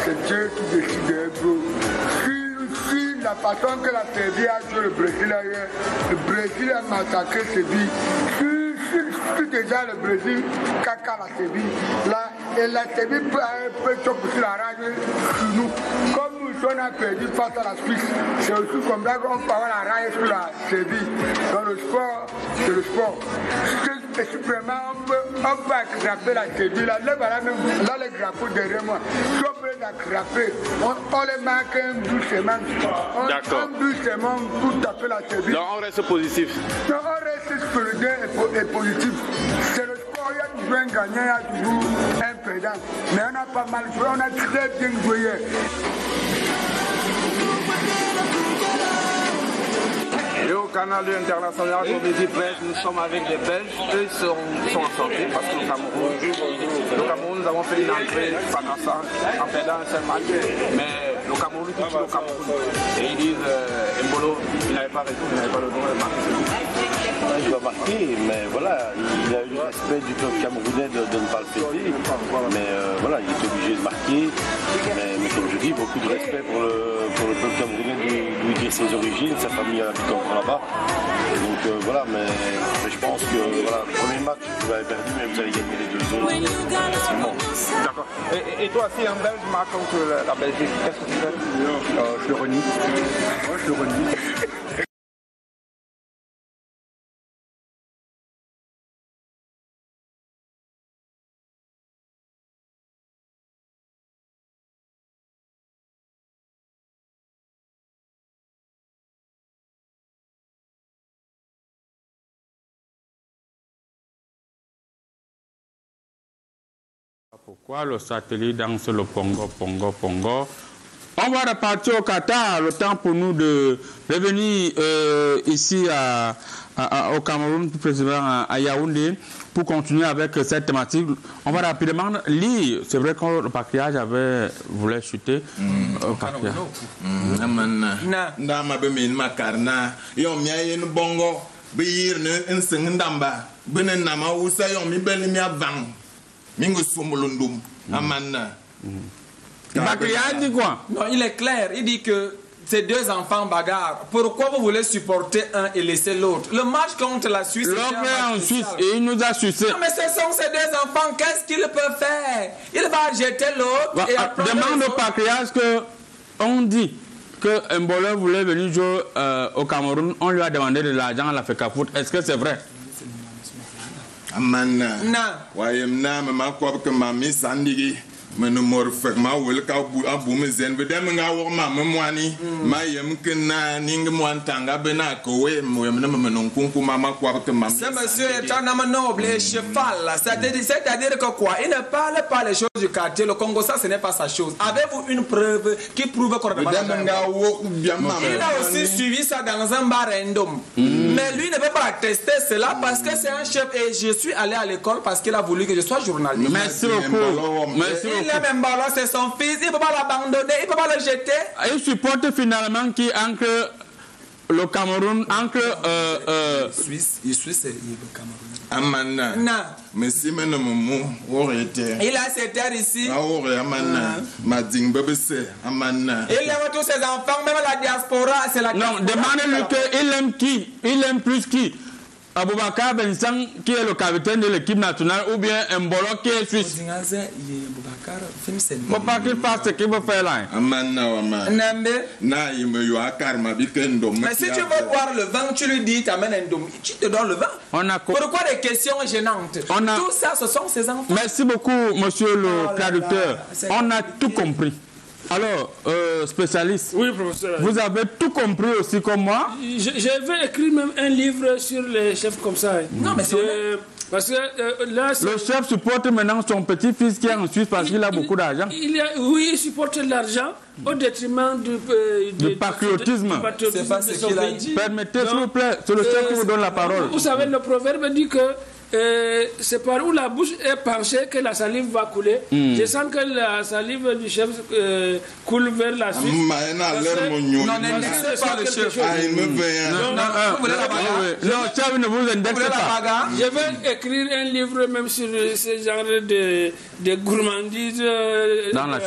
C'est Dieu qui décide, bro. Sur la façon que la Serbie a joué le Brésil a massacré Séville. tout déjà le Brésil, caca la Séville. Et la Séville peut choper sur la rage sur nous. Comme nous, on a perdu face à la Suisse, c'est aussi comme ça qu'on peut avoir la rage sur la Séville. Dans le sport, c'est le sport. Et suprêmement, on peut attraper la Séville. Là, les drapeaux derrière moi. Si on peut les attraper, on les marque un but semaine. D'accord. Un but semaine pour taper la Séville. Donc on reste positif. Donc on reste solidaire et positif. C'est le sport, il y a toujours un gagnant, il y a toujours un perdant. Mais on a pas mal joué, on a très bien joué. Et au canal international Comédie Presse, nous sommes avec des Belges. Eux sont en santé parce que le Cameroun, nous avons fait une entrée fanasante en perdant un seul match. Mais le Cameroun tout le Cameroun. Et ils disent Mbolo, il n'avait pas raison, il n'avait pas le droit de marquer. Il doit marquer, mais voilà, il a eu le respect du club camerounais de ne pas le fêter. Mais voilà, il est obligé de marquer. Mais comme je dis, beaucoup de respect pour le club camerounais d'où il tire ses origines, sa famille a habité encore là-bas. Donc voilà, mais je pense que voilà, le premier match, vous avez perdu, mais vous avez gagné les deux autres facilement. D'accord. Et toi, si un Belge marque contre la Belgique, qu'est-ce que tu fais? Je le renie. Moi, je le renie. Pourquoi le satellite danse le Pongo? On va repartir au Qatar, le temps pour nous de revenir ici au Cameroun, plus précisément à Yaoundé, pour continuer avec cette thématique. On va rapidement lire. C'est vrai que le patriarche voulait chuter. Dit quoi? Non, il est clair. Il dit que ces deux enfants bagarrent. Pourquoi vous voulez supporter un et laisser l'autre? Le match contre la Suisse. L'autre est en Suisse et il nous a sucé. Non, mais ce sont ces deux enfants. Qu'est-ce qu'il peut faire? Il va jeter l'autre. Demande au patriarche que on dit que Mbolo voulait venir jouer au Cameroun. On lui a demandé de l'argent à la FECAFOOT. Est-ce que c'est vrai? Amana. Wayemna mama kwa ke mami sandigi. Meno mor fek ma wel ka abu me zen be dem nga wo ma mwani. Ma yem ke na ning mwantanga bena ko we mo yem na meno nkunku mama kwa ke mami. Ce monsieur est un homme noble et cheval. C'est-à-dire que quoi? Il ne parle pas les choses du quartier. Le Congo, ça ce n'est pas sa chose. Avez-vous une preuve qui prouve qu'on il a aussi suivi ça dans un bar random. Mais lui ne peut pas attester cela parce que c'est un chef et je suis allé à l'école parce qu'il a voulu que je sois journaliste. Merci beaucoup. Il a même ballon, c'est son fils, il ne peut pas l'abandonner, il ne peut pas le jeter. Il supporte finalement qui ancre le Cameroun, ancre Suisse, il est le Cameroun. Amana. Non. Mais si maintenant il a ses terres ici. Amana. Mading Babese. Amana. Il aime tous ses enfants, même la diaspora, c'est la diaspora. Non, demandez-lui qu'il aime qui? Il aime plus qui? Aboubakar Bensang qui est le capitaine de l'équipe nationale ou bien Mbolo qui est suisse. Faut pas qu'il fasse ce qu'il veut faire là. Mais si tu veux boire le vin, tu lui dis t'amènes un dôme. Tu te donnes le vin. Pourquoi des questions gênantes? Tout ça, ce sont ses enfants. Merci beaucoup, monsieur le traducteur. On a tout compris. Alors, spécialiste, oui, professeur. Vous avez tout compris aussi comme moi. Je vais écrire même un livre sur les chefs comme ça. Non, mais c'est parce que là, le chef supporte maintenant son petit-fils qui est en Suisse parce qu'il a beaucoup d'argent. Oui, il supporte l'argent au détriment du patriotisme. C'est pas ce qu'il a dit. Permettez, s'il vous plaît, c'est le chef qui vous donne la parole. Vous savez, le proverbe dit que c'est par où la bouche est penchée que la salive va couler. Je sens que la salive du chef coule vers la suite. Non, n'indexez pas le chef. Non, chef ne vous indexe pas. Je vais écrire un livre même sur ce genre de gourmandise dans la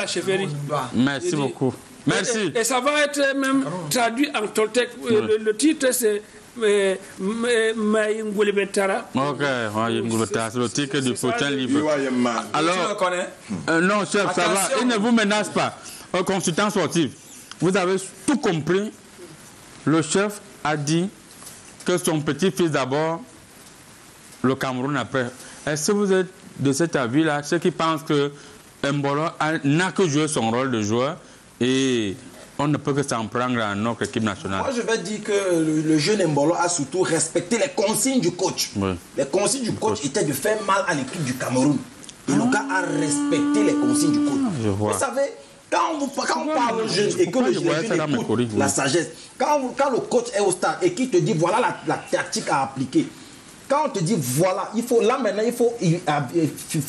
chefferie. Merci beaucoup. Merci. Et ça va être même traduit en toltec. Le titre c'est Betara. Ok, c'est le titre du prochain livre. Alors, non, chef, ça va. Il ne vous menace pas. Un consultant sportif, vous avez tout compris. Le chef a dit que son petit-fils d'abord, le Cameroun après. Est-ce que vous êtes de cet avis-là, ceux qui pensent que Mbolo n'a que joué son rôle de joueur et on ne peut que s'en prendre à notre équipe nationale? Moi, je vais dire que le jeune Mbolo a surtout respecté les consignes du coach. Oui. Les consignes du coach étaient de faire mal à l'équipe du Cameroun. Et le gars a respecté les consignes du coach. Vous savez, quand on parle aux jeunes et que le jeune écoute la sagesse, quand le coach est au stade et qu'il te dit voilà la tactique à appliquer, quand on te dit voilà, il faut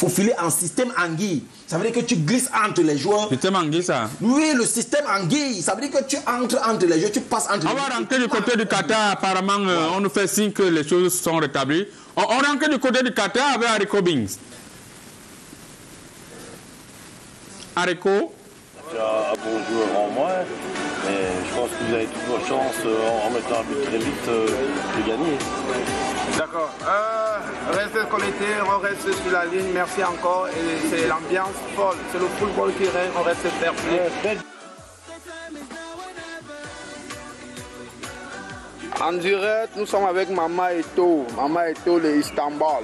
filer un système anguille. Ça veut dire que tu glisses entre les joueurs. Système anguille, ça? Oui, le système anguille. Ça veut dire que tu entres entre les joueurs, tu passes entre les joueurs. On va rentrer du côté du Qatar, apparemment, on nous fait signe que les choses sont rétablies. On rentre du côté du Qatar avec Hariko Bings. Hariko? Il y a un bon joueur en moins, mais je pense que vous avez toutes vos chances en mettant un but très vite de gagner. D'accord. Restez connectés, on reste sur la ligne. Merci encore. Et c'est l'ambiance folle. C'est le football qui règne. On reste fair play. En direct, nous sommes avec Maman Eto. Maman Eto de Istanbul.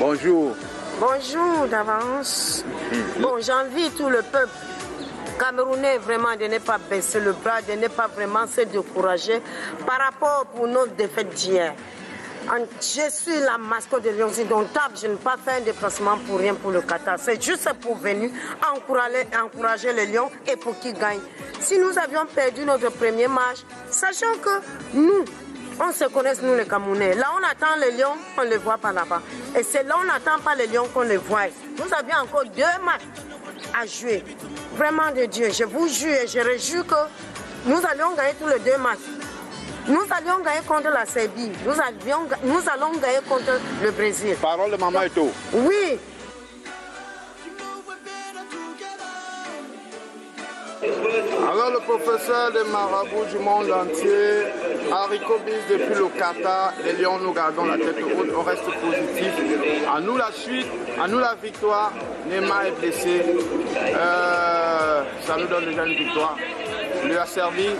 Bonjour. Bonjour d'avance. Bon, j'invite tout le peuple camerounais vraiment de ne pas baisser le bras, de ne pas vraiment se décourager par rapport pour nos défaites d'hier. Je suis la mascotte de Lions indomptables. Je n'ai pas fait un déplacement pour rien pour le Qatar. C'est juste pour venir encourager les Lions et pour qu'ils gagnent. Si nous avions perdu notre premier match, sachant que nous, on se connaît, nous les Camerounais. Là, on attend les Lions, on ne les voit pas là-bas. Et c'est là, on n'attend pas les Lions qu'on les voit. Nous avions encore 2 matchs à jouer. Vraiment de Dieu, je vous jure et je réjouis que nous allions gagner tous les 2 matchs. Nous allions gagner contre la Serbie. Nous allons gagner contre le Brésil. Parole de Maman Eto. Oui. Alors le professeur des marabouts du monde entier, Hariko Bings depuis le Qatar, les Lions, nous gardons la tête haute, on reste positif. À nous la suite, à nous la victoire. Neymar est blessé, ça nous donne déjà une victoire. La Serbie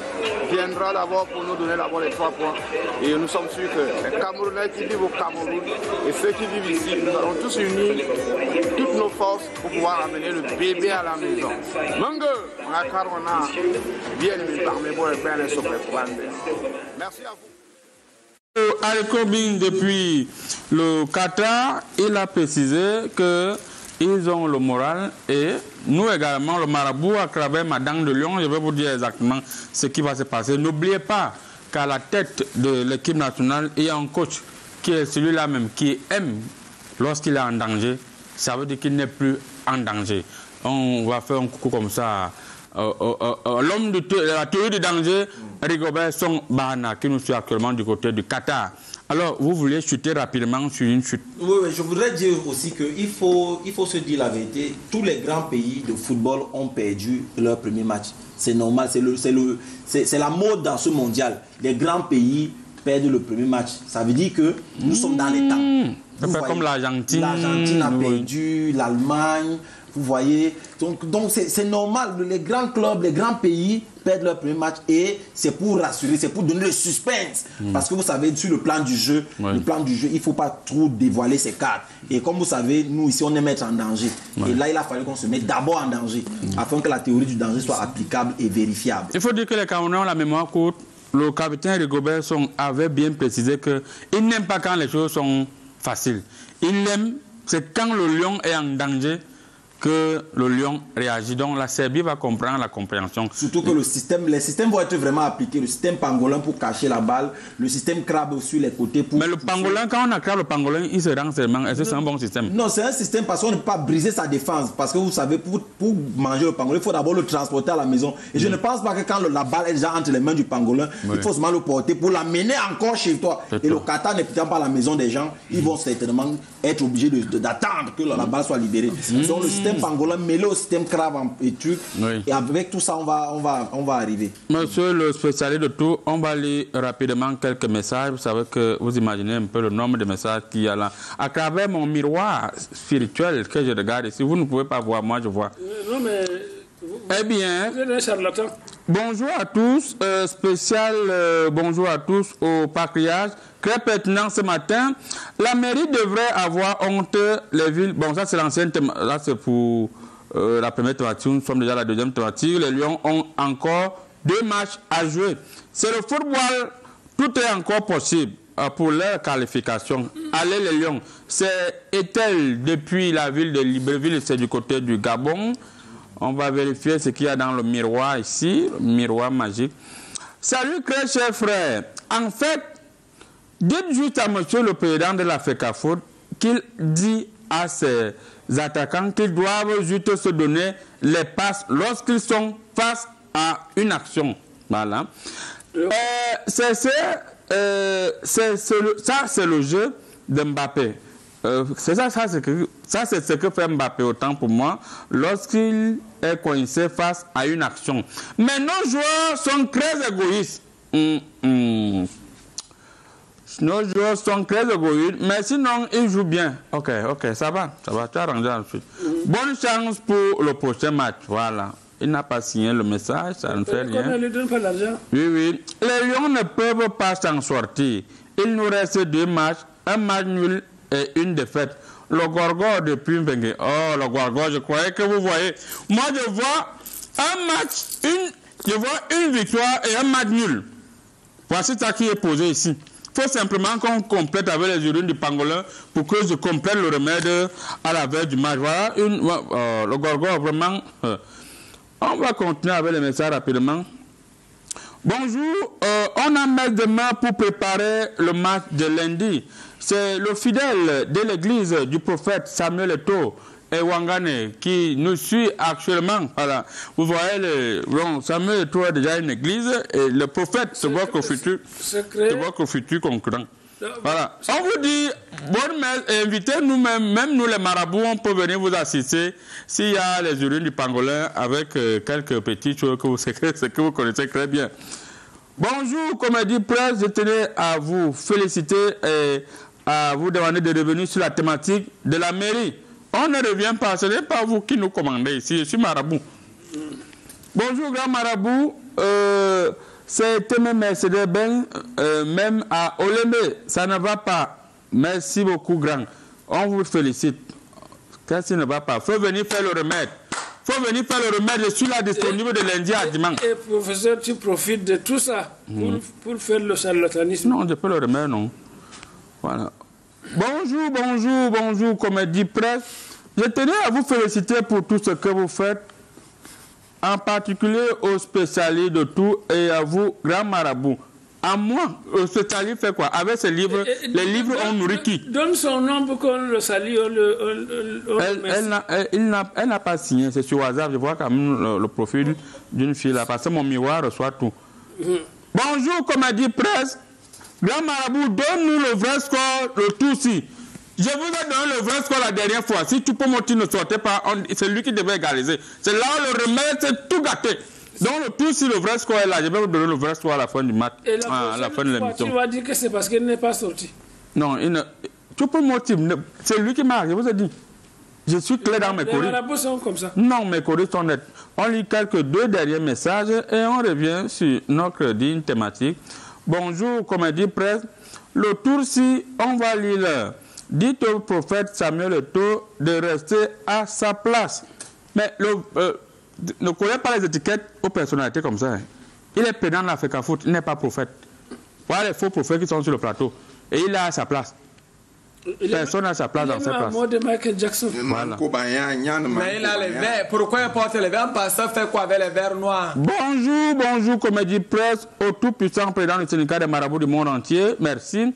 viendra d'abord pour nous donner d'abord les 3 points. Et nous sommes sûrs que les Camerounais qui vivent au Cameroun et ceux qui vivent ici, nous allons tous unir toutes nos forces pour pouvoir amener le bébé à la maison. Mangue, on a Carona, bien aimé par mes bois et bien les sauver. Merci à vous. Hariko Bings depuis le Qatar, il a précisé que ils ont le moral et nous également, le marabout à travers Madame de Lyon, je vais vous dire exactement ce qui va se passer. N'oubliez pas qu'à la tête de l'équipe nationale, il y a un coach qui est celui-là même, qui aime lorsqu'il est en danger. Ça veut dire qu'il n'est plus en danger. On va faire un coucou comme ça. L'homme de la théorie du danger, Rigobert Song Bahana, qui nous suit actuellement du côté du Qatar. Alors, vous voulez chuter rapidement sur une chute? Oui, je voudrais dire aussi qu'il faut se dire la vérité. Tous les grands pays de football ont perdu leur premier match. C'est normal, c'est la mode dans ce mondial. Les grands pays perdent le premier match. Ça veut dire que nous sommes dans les temps. C'est comme l'Argentine. L'Argentine a perdu, l'Allemagne. Vous voyez, donc c'est normal. Les grands clubs, les grands pays perdent leur premier match et c'est pour rassurer, c'est pour donner le suspense. Parce que vous savez, sur le plan du jeu, il ne faut pas trop dévoiler ses cartes. Et comme vous savez, nous ici, on aime être en danger. Et là, il a fallu qu'on se mette d'abord en danger afin que la théorie du danger soit applicable et vérifiable. Il faut dire que les Camerounais ont la mémoire courte. Le capitaine Rigobert Song avait bien précisé qu'il n'aime pas quand les choses sont faciles. Il aime, c'est quand le lion est en danger que le lion réagit. Donc la Serbie va comprendre la compréhension. Surtout que les systèmes vont être vraiment appliqués. Le système pangolin pour cacher la balle, le système crabe sur les côtés pour... Mais le pangolin, quand on a créé le pangolin, il se rend seulement. Est-ce que c'est un bon système? Non, c'est un système parce qu'on ne peut pas briser sa défense. Parce que vous savez, pour manger le pangolin, il faut d'abord le transporter à la maison. Et je ne pense pas que quand la balle est déjà entre les mains du pangolin, il faut seulement le porter pour l'amener encore chez toi. Et le Qatar n'étant pas à la maison des gens, ils vont certainement être obligés d'attendre que la balle soit libérée. Donc le système système pangolin mêlé au système crabe et truc. Et avec tout ça, on va arriver. Monsieur le spécialiste de tout, on va lire rapidement quelques messages. Vous savez que vous imaginez un peu le nombre de messages qu'il y a là. À travers mon miroir spirituel que je regarde ici, vous ne pouvez pas voir, moi je vois. Non, mais... Eh bien, vous êtes un charlatan. Bonjour à tous, spécial bonjour à tous au patriarche. Très pertinent ce matin. La mairie devrait avoir honte, les villes. Bon, ça c'est l'ancienne thématique, là c'est pour la première thématique, nous sommes déjà à la deuxième thématique. Les Lions ont encore 2 matchs à jouer. C'est le football, tout est encore possible pour leur qualification. Allez les Lions. C'est Etel depuis la ville de Libreville, c'est du côté du Gabon. On va vérifier ce qu'il y a dans le miroir ici, le miroir magique. Salut, très cher frère. En fait, dites juste à monsieur le président de la FECAFOOT qu'il dit à ses attaquants qu'ils doivent juste se donner les passes lorsqu'ils sont face à une action. Voilà. Ça, c'est le jeu de Mbappé. C'est ça c'est ce que fait Mbappé autant pour moi lorsqu'il est coincé face à une action. Mais nos joueurs sont très égoïstes. Nos joueurs sont très égoïstes, mais sinon ils jouent bien. Ok, ça va, tu as rangé ensuite. Bonne chance pour le prochain match, voilà. Il n'a pas signé le message, ça ne fait rien. On ne lui donne pas l'argent. Oui. Les Lions ne peuvent pas s'en sortir. Il nous reste 2 matchs, un match nul et une défaite. Le Gorgor depuis Mbengue. Oh, le Gorgor, je croyais que vous voyez. Moi, je vois un match, je vois une victoire et un match nul. Voici ça qui est posé ici. Il faut simplement qu'on complète avec les urines du pangolin pour que je complète le remède à la veille du match. Voilà, le Gorgor, vraiment. On va continuer avec les messages rapidement. Bonjour, on a mis demain pour préparer le match de lundi. C'est le fidèle de l'église du prophète Samuel Eto'o et Wangane qui nous suit actuellement. Voilà. Vous voyez, Samuel Eto'o est déjà une église et le prophète se voit qu'au futur concurrent. Voilà. On vous dit, bonne messe, invitez-nous même nous les marabouts, on peut venir vous assister s'il y a les urines du pangolin avec quelques petites choses que vous connaissez très bien. Bonjour, Comédie Presse, je tenais à vous féliciter et à vous demander de revenir sur la thématique de la mairie. On ne revient pas, ce n'est pas vous qui nous commandez ici, je suis marabout. Bonjour, grand marabout. C'était même Mercedes-Benz, même à Olembe, ça ne va pas. Merci beaucoup, grand. On vous félicite. Qu'est-ce qui ne va pas? Il faut venir faire le remède. Je suis là disponible de lundi à dimanche. Et professeur, tu profites de tout ça pour faire le charlatanisme? Non, je peux le remède, non. Voilà. Bonjour, Comédie Presse. Je tenais à vous féliciter pour tout ce que vous faites, en particulier aux spécialistes de tout et à vous, grand marabout. À moi, le spécialiste fait quoi? Avec ses livres, les livres ont nourri qui? Donne son nom pour qu'on le salue. Elle n'a pas signé, c'est sur WhatsApp. Je vois quand même le profil d'une fille là, parce que mon miroir reçoit tout. Bonjour, Comédie Presse. Grand marabout, donne-nous le vrai score, le tout-ci. Je vous ai donné le vrai score la dernière fois. Si tu peux monter, ne sortez pas, c'est lui qui devait égaliser. C'est là où le remède, c'est tout gâté. Donc le tout, si le vrai score est là, je vais vous donner le vrai score à la fin du match. Et à la fin de l'émission. Tu vas dire que c'est parce qu'il n'est pas sorti. Non, tu peux monter. C'est lui qui marque, je vous ai dit. Je suis clair dans mes courriers. Les marabouts sont comme ça. Non, mes courriers sont nets. On lit quelques 2 derniers messages et on revient sur notre digne thématique. Bonjour, Comédie Presse. Le tour-ci, on va lire. Dites au prophète Samuel Eto'o de rester à sa place. Mais ne collez pas les étiquettes aux personnalités comme ça. Il est président de la FECAFOOT, il n'est pas prophète. Voilà les faux prophètes qui sont sur le plateau. Et il est à sa place. Personne n'a sa place dans sa place. De Michael Jackson. Voilà. Mais il a les verres. Pourquoi il porte les verres? Parce qu'il fait quoi avec les verres noirs? Bonjour, Comédie Presse, au tout-puissant président du syndicat des marabouts du monde entier. Merci.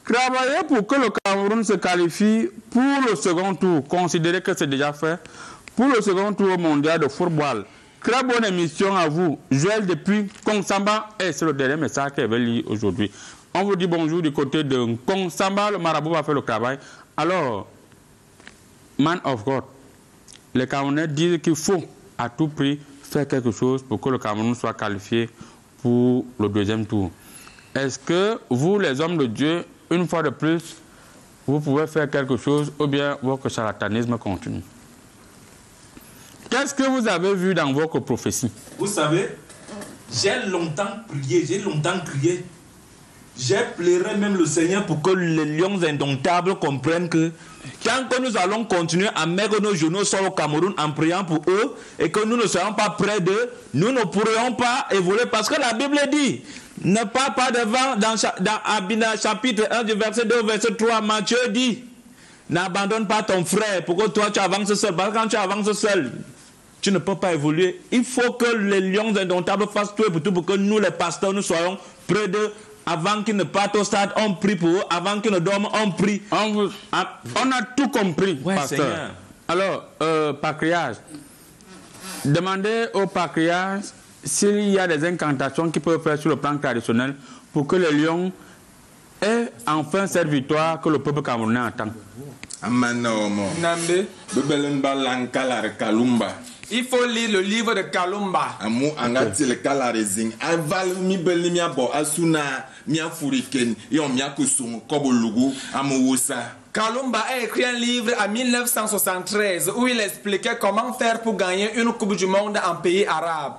Travaillez pour que le Cameroun se qualifie pour le second tour. Considérez que c'est déjà fait. Pour le second tour mondial de football. Très bonne émission à vous. Joël depuis Kongsamba. Et c'est le dernier message qu'elle veut lire aujourd'hui. On vous dit bonjour du côté de Kongsamba. Le marabout va faire le travail. Alors, man of God, les Camerounais disent qu'il faut à tout prix faire quelque chose pour que le Cameroun soit qualifié pour le deuxième tour. Est-ce que vous, les hommes de Dieu, une fois de plus, vous pouvez faire quelque chose ou bien votre charlatanisme continue? Qu'est-ce que vous avez vu dans votre prophétie? Vous savez, j'ai longtemps crié. J'ai pleuré même le Seigneur pour que les lions indomptables comprennent que tant que nous allons continuer à mettre nos genoux sur le Cameroun en priant pour eux et que nous ne serons pas près d'eux, nous ne pourrons pas évoluer parce que la Bible dit ne parle pas devant dans Abina chapitre 1 du verset 2 au verset 3. Matthieu dit n'abandonne pas ton frère pour que toi tu avances seul, parce que quand tu avances seul tu ne peux pas évoluer. Il faut que les lions indomptables fassent tout et pour tout pour que nous les pasteurs nous soyons près d'eux. Avant qu'ils ne partent au stade, on prie pour eux. Avant qu'ils ne dorment, on prie. On a tout compris, ouais, pasteur. Seigneur. Alors, patriarche, demandez au patriarche s'il y a des incantations qu'ils peuvent faire sur le plan traditionnel pour que les lions aient enfin cette victoire que le peuple camerounais attend. Il faut lire le livre de Kalumba. Kalumba a écrit un livre en 1973 où il expliquait comment faire pour gagner une Coupe du Monde en pays arabe.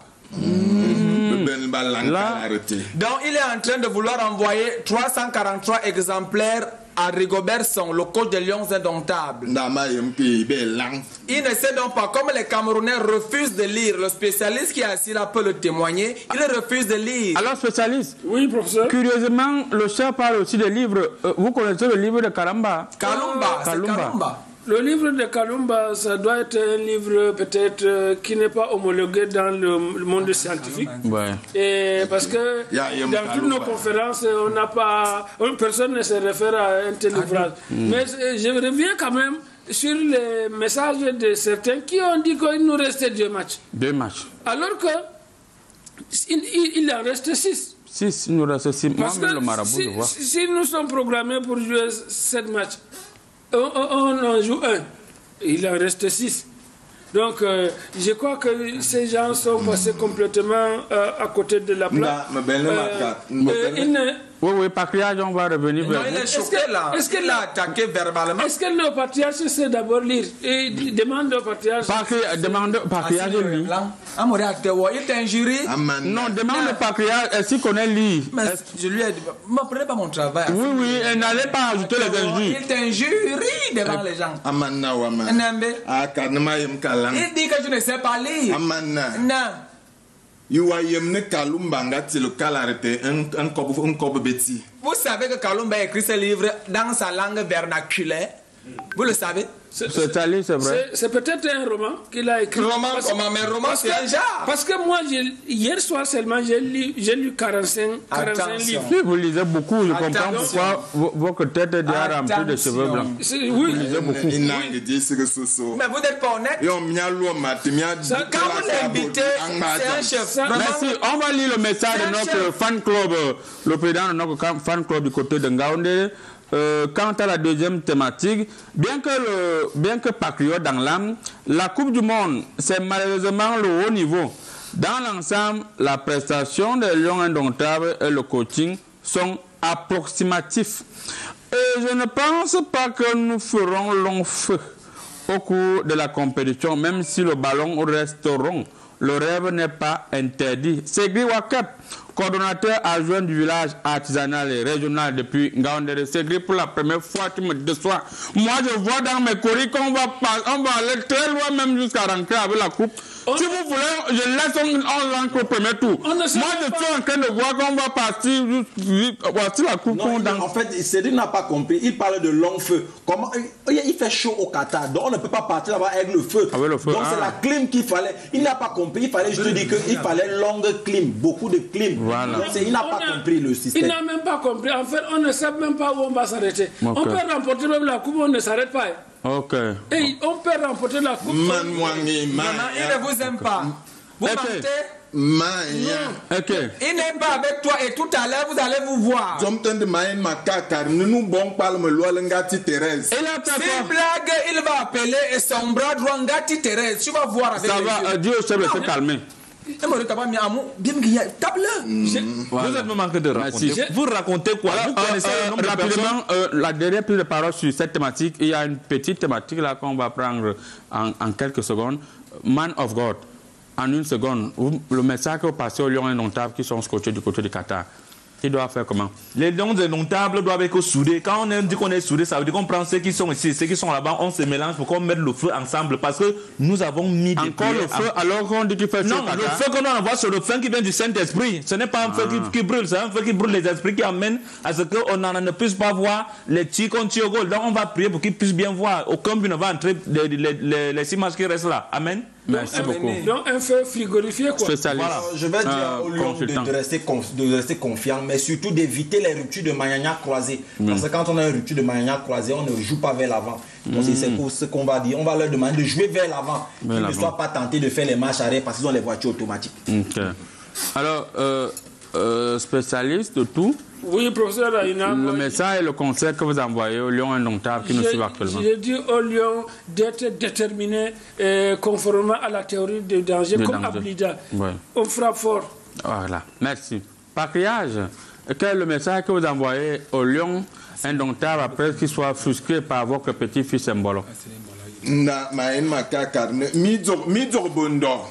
Donc il est en train de vouloir envoyer 343 exemplaires à Rigobertson, le coach des Lions Indomptables. Il ne sait donc pas, comme les Camerounais refusent de lire, le spécialiste qui est assis là peut le témoigner, il refuse de lire. Alors spécialiste, oui professeur. Curieusement, le chef parle aussi des livres. Vous connaissez le livre de Kalumba? Kalumba. Le livre de Kalumba, ça doit être un livre peut-être qui n'est pas homologué dans le monde scientifique. Ouais. Et parce que dans toutes nos conférences, on n'a pas, personne ne se réfère à un tel ouvrage. Mais je reviens quand même sur les messages de certains qui ont dit qu'il nous restait 2 matchs. 2 matchs. Alors que il en reste 6. 6, il nous reste 6. Parce que le marabout, je vois. Si nous sommes programmés pour jouer 7 matchs, on en joue 1. Il en reste 6. Donc, je crois que ces gens sont passés complètement à côté de la plaque. Oui, patriarche, on va revenir vers il est choqué là. Est-ce qu'il a attaqué verbalement? Est-ce que le patriarche sait d'abord lire? Et demande au patriarche. Demande au patriarche de lire. Il t'injurie? Non, demande au patriarche est-ce qu'il connaît lire. Je lui ai dit, ne prenez pas mon travail. Oui, n'allez pas ajouter les injures. Il t'injurie devant les gens. Il dit que tu ne sais pas lire. Non. Vous savez que Kalumba a écrit ce livre dans sa langue vernaculaire. Vous le savez? C'est vrai. C'est peut-être un roman qu'il a écrit. Mais roman, c'est un genre. Parce que moi, hier soir seulement, j'ai lu 45 livres. Si vous lisez beaucoup, je comprends pourquoi votre tête est déjà remplie de cheveux blancs. Oui. Vous lisez beaucoup. Mais vous n'êtes pas honnête. Quand vous l'invitez, c'est un chef. Merci. On va lire le message de notre fan club, le président de notre fan club du côté de Ngaoundé. Quant à la deuxième thématique, bien que patriote dans l'âme, la Coupe du Monde, c'est malheureusement le haut niveau. Dans l'ensemble, la prestation des Lions Indomptables et le coaching sont approximatifs. Et je ne pense pas que nous ferons long feu au cours de la compétition, même si le ballon reste rond. Le rêve n'est pas interdit. C'est Gri Wakep, coordonnateur adjoint du village artisanal et régional depuis Ngaoundé. C'est Gri, pour la première fois, tu me déçois. Moi, je vois dans mes courriers qu'on va aller très loin, même jusqu'à rentrer avec la coupe. Si vous voulez, je laisse on rentre au premier tour. Moi, je suis en train de voir qu'on va partir voici la coupe. Non, en fait, Cédric n'a pas compris. Il parle de long feu. Comment il fait chaud au Qatar, donc on ne peut pas partir là-bas avec le feu. Donc c'est la clim qu'il fallait. Il n'a pas compris. Il fallait juste dire qu'il fallait longue clim, beaucoup de clim. Voilà. Donc il n'a pas compris le système. Il n'a même pas compris. En fait, on ne sait même pas où on va s'arrêter. On peut remporter même la coupe, on ne s'arrête pas. Ok. Et on peut remporter la coupe. Il ne vous aime pas. Vous mentez. Ok. Il n'est pas avec toi et tout à l'heure vous allez vous voir. S'il blague, il va appeler et son bras droit Ngati Thérèse. Tu vas voir avec ça va, dis au chef de se calmer. Vous êtes me manqué de raconter. Vous racontez quoi? Vous connaissez le nombre de rapidement, la dernière prise de parole sur cette thématique, il y a une petite thématique là qu'on va prendre en quelques secondes. Man of God. En une seconde, le message que vous passez aux lions indomptables qui sont scotchés du côté du Qatar. Ils doivent faire comment? Les lions indomptables doivent être soudés. Quand on dit qu'on est soudés, ça veut dire qu'on prend ceux qui sont ici, ceux qui sont là-bas, on se mélange pour qu'on mette le feu ensemble. Parce que nous avons mis des encore le feu alors qu'on dit qu'il fait non, le feu qu'on envoie sur le feu qui vient du Saint-Esprit. Ce n'est pas un feu qui brûle, c'est un feu qui brûle les esprits qui amène à ce qu'on ne puisse pas voir les tirs qu'on tire au goal. Donc on va prier pour qu'ils puissent bien voir. Aucun but ne va entrer les images qui restent là. Amen. Merci beaucoup. Donc un feu frigorifié quoi. Voilà. Je vais dire aux lions de rester confiants, mais surtout d'éviter les ruptures de manière croisée. Parce que quand on a une rupture de manière croisée, on ne joue pas vers l'avant. Donc c'est ce qu'on va dire. On va leur demander de jouer vers l'avant. Qu'ils ne soient pas tentés de faire les marches arrière parce qu'ils ont les voitures automatiques. Okay. Alors, spécialiste de tout. Oui, professeur Aïna. Le message et le conseil que vous envoyez aux lions indomptables qui nous suivent actuellement. J'ai dit aux lions d'être déterminés conformément à la théorie du danger, comme Ablida. Ouais. On frappe fort. Voilà, merci. Patriage, quel est le message que vous envoyez aux lions indomptables après qu'ils soient frustrés par votre petit-fils Mbolo? Na maen makakar mi bondo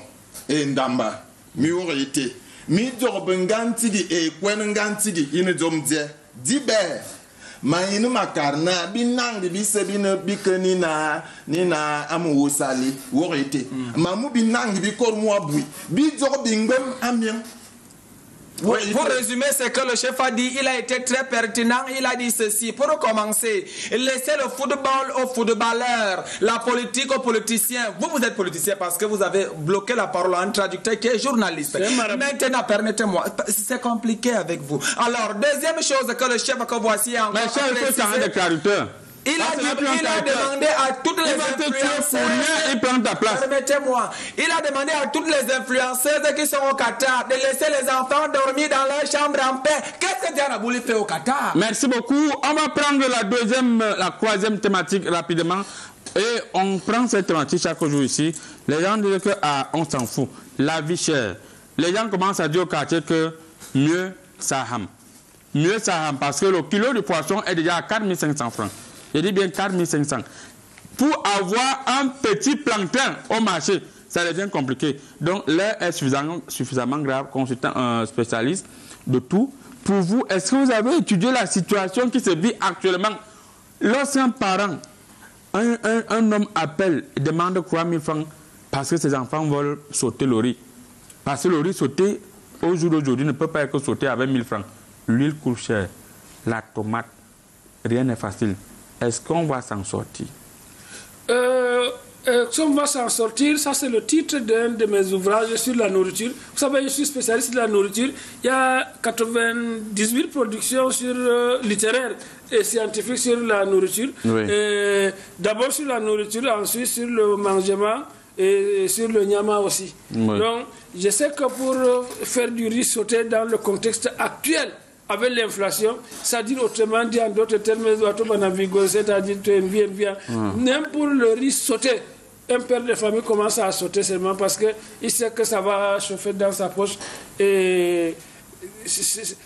e ndamba mi worite mi bengantigi e kwenngantigi ine jomje dibe maen makarna binang bi sebine bikeni na ni na amu sali worite mamu binang bi kormu abui bi bingom amien. Oui, pour résumer ce que le chef a dit, il a été très pertinent. Il a dit ceci. Pour commencer, laissez le football aux footballeurs, la politique aux politiciens. Vous êtes politicien parce que vous avez bloqué la parole à un traducteur qui est journaliste. Maintenant, permettez-moi, c'est compliqué avec vous. Alors, deuxième chose que le chef que voici encore. Mais chef, il faut un traducteur. Il a demandé à toutes les influenceuses. Permettez-moi. Il a demandé à toutes les influenceuses qui sont au Qatar de laisser les enfants dormir dans leur chambre en paix. Qu'est-ce que Diana Bouli fait au Qatar? Merci beaucoup. On va prendre la troisième thématique rapidement. Et on prend cette thématique chaque jour ici. Les gens disent que on s'en fout. La vie chère. Les gens commencent à dire au quartier que mieux ça ham. Mieux ça ham parce que le kilo de poisson est déjà à 4500 francs. Je dis bien 4500. Pour avoir un petit plancton au marché, ça devient compliqué. Donc, l'heure est suffisamment grave. Consultant un spécialiste de tout. Pour vous, est-ce que vous avez étudié la situation qui se vit actuellement? Lorsqu'un parent, un homme appelle et demande 3000 francs parce que ses enfants veulent sauter le riz. Parce que le riz sauté au jour d'aujourd'hui ne peut pas être sauté avec 1000 francs. L'huile coûte cher. La tomate, rien n'est facile. Est-ce qu'on va s'en sortir? Si on va s'en sortir, ça c'est le titre d'un de mes ouvrages sur la nourriture. Vous savez, je suis spécialiste de la nourriture. Il y a 98 productions littéraires et scientifiques sur la nourriture. Oui. D'abord sur la nourriture, ensuite sur le mangement et sur le nyama aussi. Oui. Donc, je sais que pour faire du riz sauté dans le contexte actuel, avec l'inflation, c'est-à-dire autrement dit en d'autres termes, c'est-à-dire même pour le riz sauté, un père de famille commence à sauter seulement parce qu'il sait que ça va chauffer dans sa poche et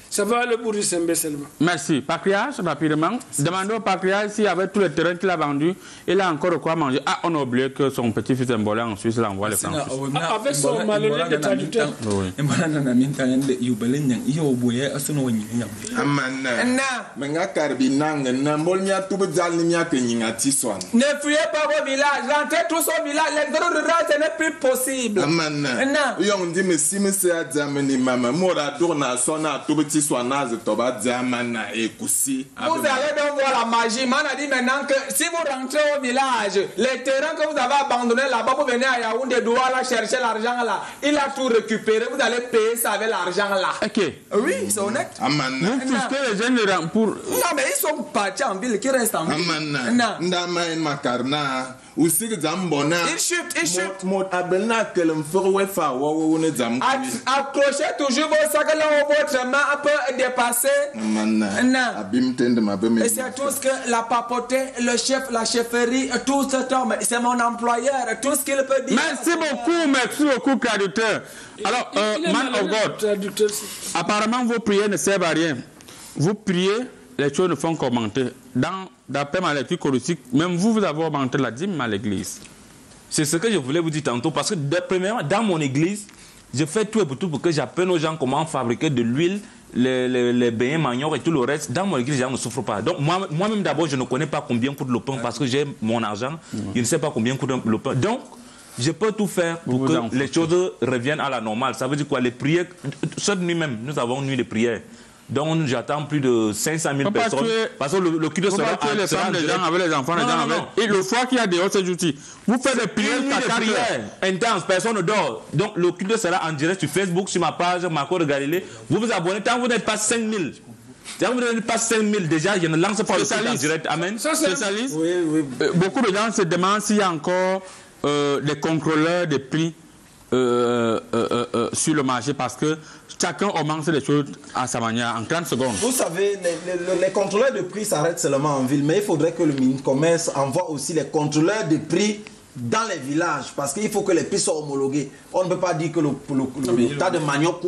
ça va aller pour Rissembe seulement. Merci. Patriage, rapidement. Demandons au Patriage s'il avait tous les terrains qu'il a vendus, il a encore de quoi manger. Ah, on a oublié que son petit-fils Mbolé en Suisse l'envoie les francs. Avec son malhonnête de traducteur. Oui. Ne fuyez pas vos villages, rentrez tous au village, les gros ruraux, ce n'est plus possible. Vous allez donc voir la magie. Man a dit maintenant que si vous rentrez au village, les terrains que vous avez abandonnés là-bas, vous venez à Yaoundé, Douala chercher l'argent là. Il a tout récupéré. Vous allez payer ça avec l'argent là. Ok. Oui, c'est honnête. Vous frustrez les jeunes pour. Non, mais ils sont partis en ville, qui restent en ville. Ndama en makarna. usig zambona Il chute. Mot abelna que le mfere fa wo ne zam. Accrochez toujours vos sacs là où votre main peut dépasser. Et c'est tout ce que la papauté, le chef, la chefferie, tout cet homme, c'est mon employeur, tout ce qu'il peut dire. Merci beaucoup, traducteur. Alors, man of God, apparemment vos prières ne servent à rien. Vous priez, les choses ne font qu'augmenter. D'après ma lecture choristique, même vous avez augmenté la dîme à l'église. C'est ce que je voulais vous dire tantôt, parce que premièrement, dans mon église, je fais tout et pour tout pour que j'apprenne aux gens comment fabriquer de l'huile, les beignets manioc et tout le reste. Dans mon église, les gens ne souffrent pas. Donc moi-même d'abord, je ne connais pas combien coûte le pain parce que j'ai mon argent. Je ne sais pas combien coûte le pain. Donc, je peux tout faire pour que les choses reviennent à la normale. Ça veut dire quoi? Les prières, cette nuit même, nous avons une nuit de prière. Donc j'attends plus de 500 000 personnes. Parce que le culte sera tuer les femmes, les gens avec les enfants, les gens avec. Et le foie qu'il y a dehors, c'est juste. Vous faites des prières intenses, personne ne dort. Donc le culte sera en direct sur Facebook, sur ma page, Marco de Galilée. Vous vous abonnez tant que vous n'êtes pas 5 000. Tant que vous n'êtes pas 5 000 déjà, je ne lance pas le culte en direct. Amen. Spécialiste. Oui. Beaucoup de gens se demandent s'il y a encore des contrôleurs de prix sur le marché parce que chacun augmente les choses à sa manière en 30 secondes. Vous savez, les contrôleurs de prix s'arrêtent seulement en ville, mais il faudrait que le Commerce envoie aussi les contrôleurs de prix dans les villages parce qu'il faut que les prix soient homologués. On ne peut pas dire que le tas de manioc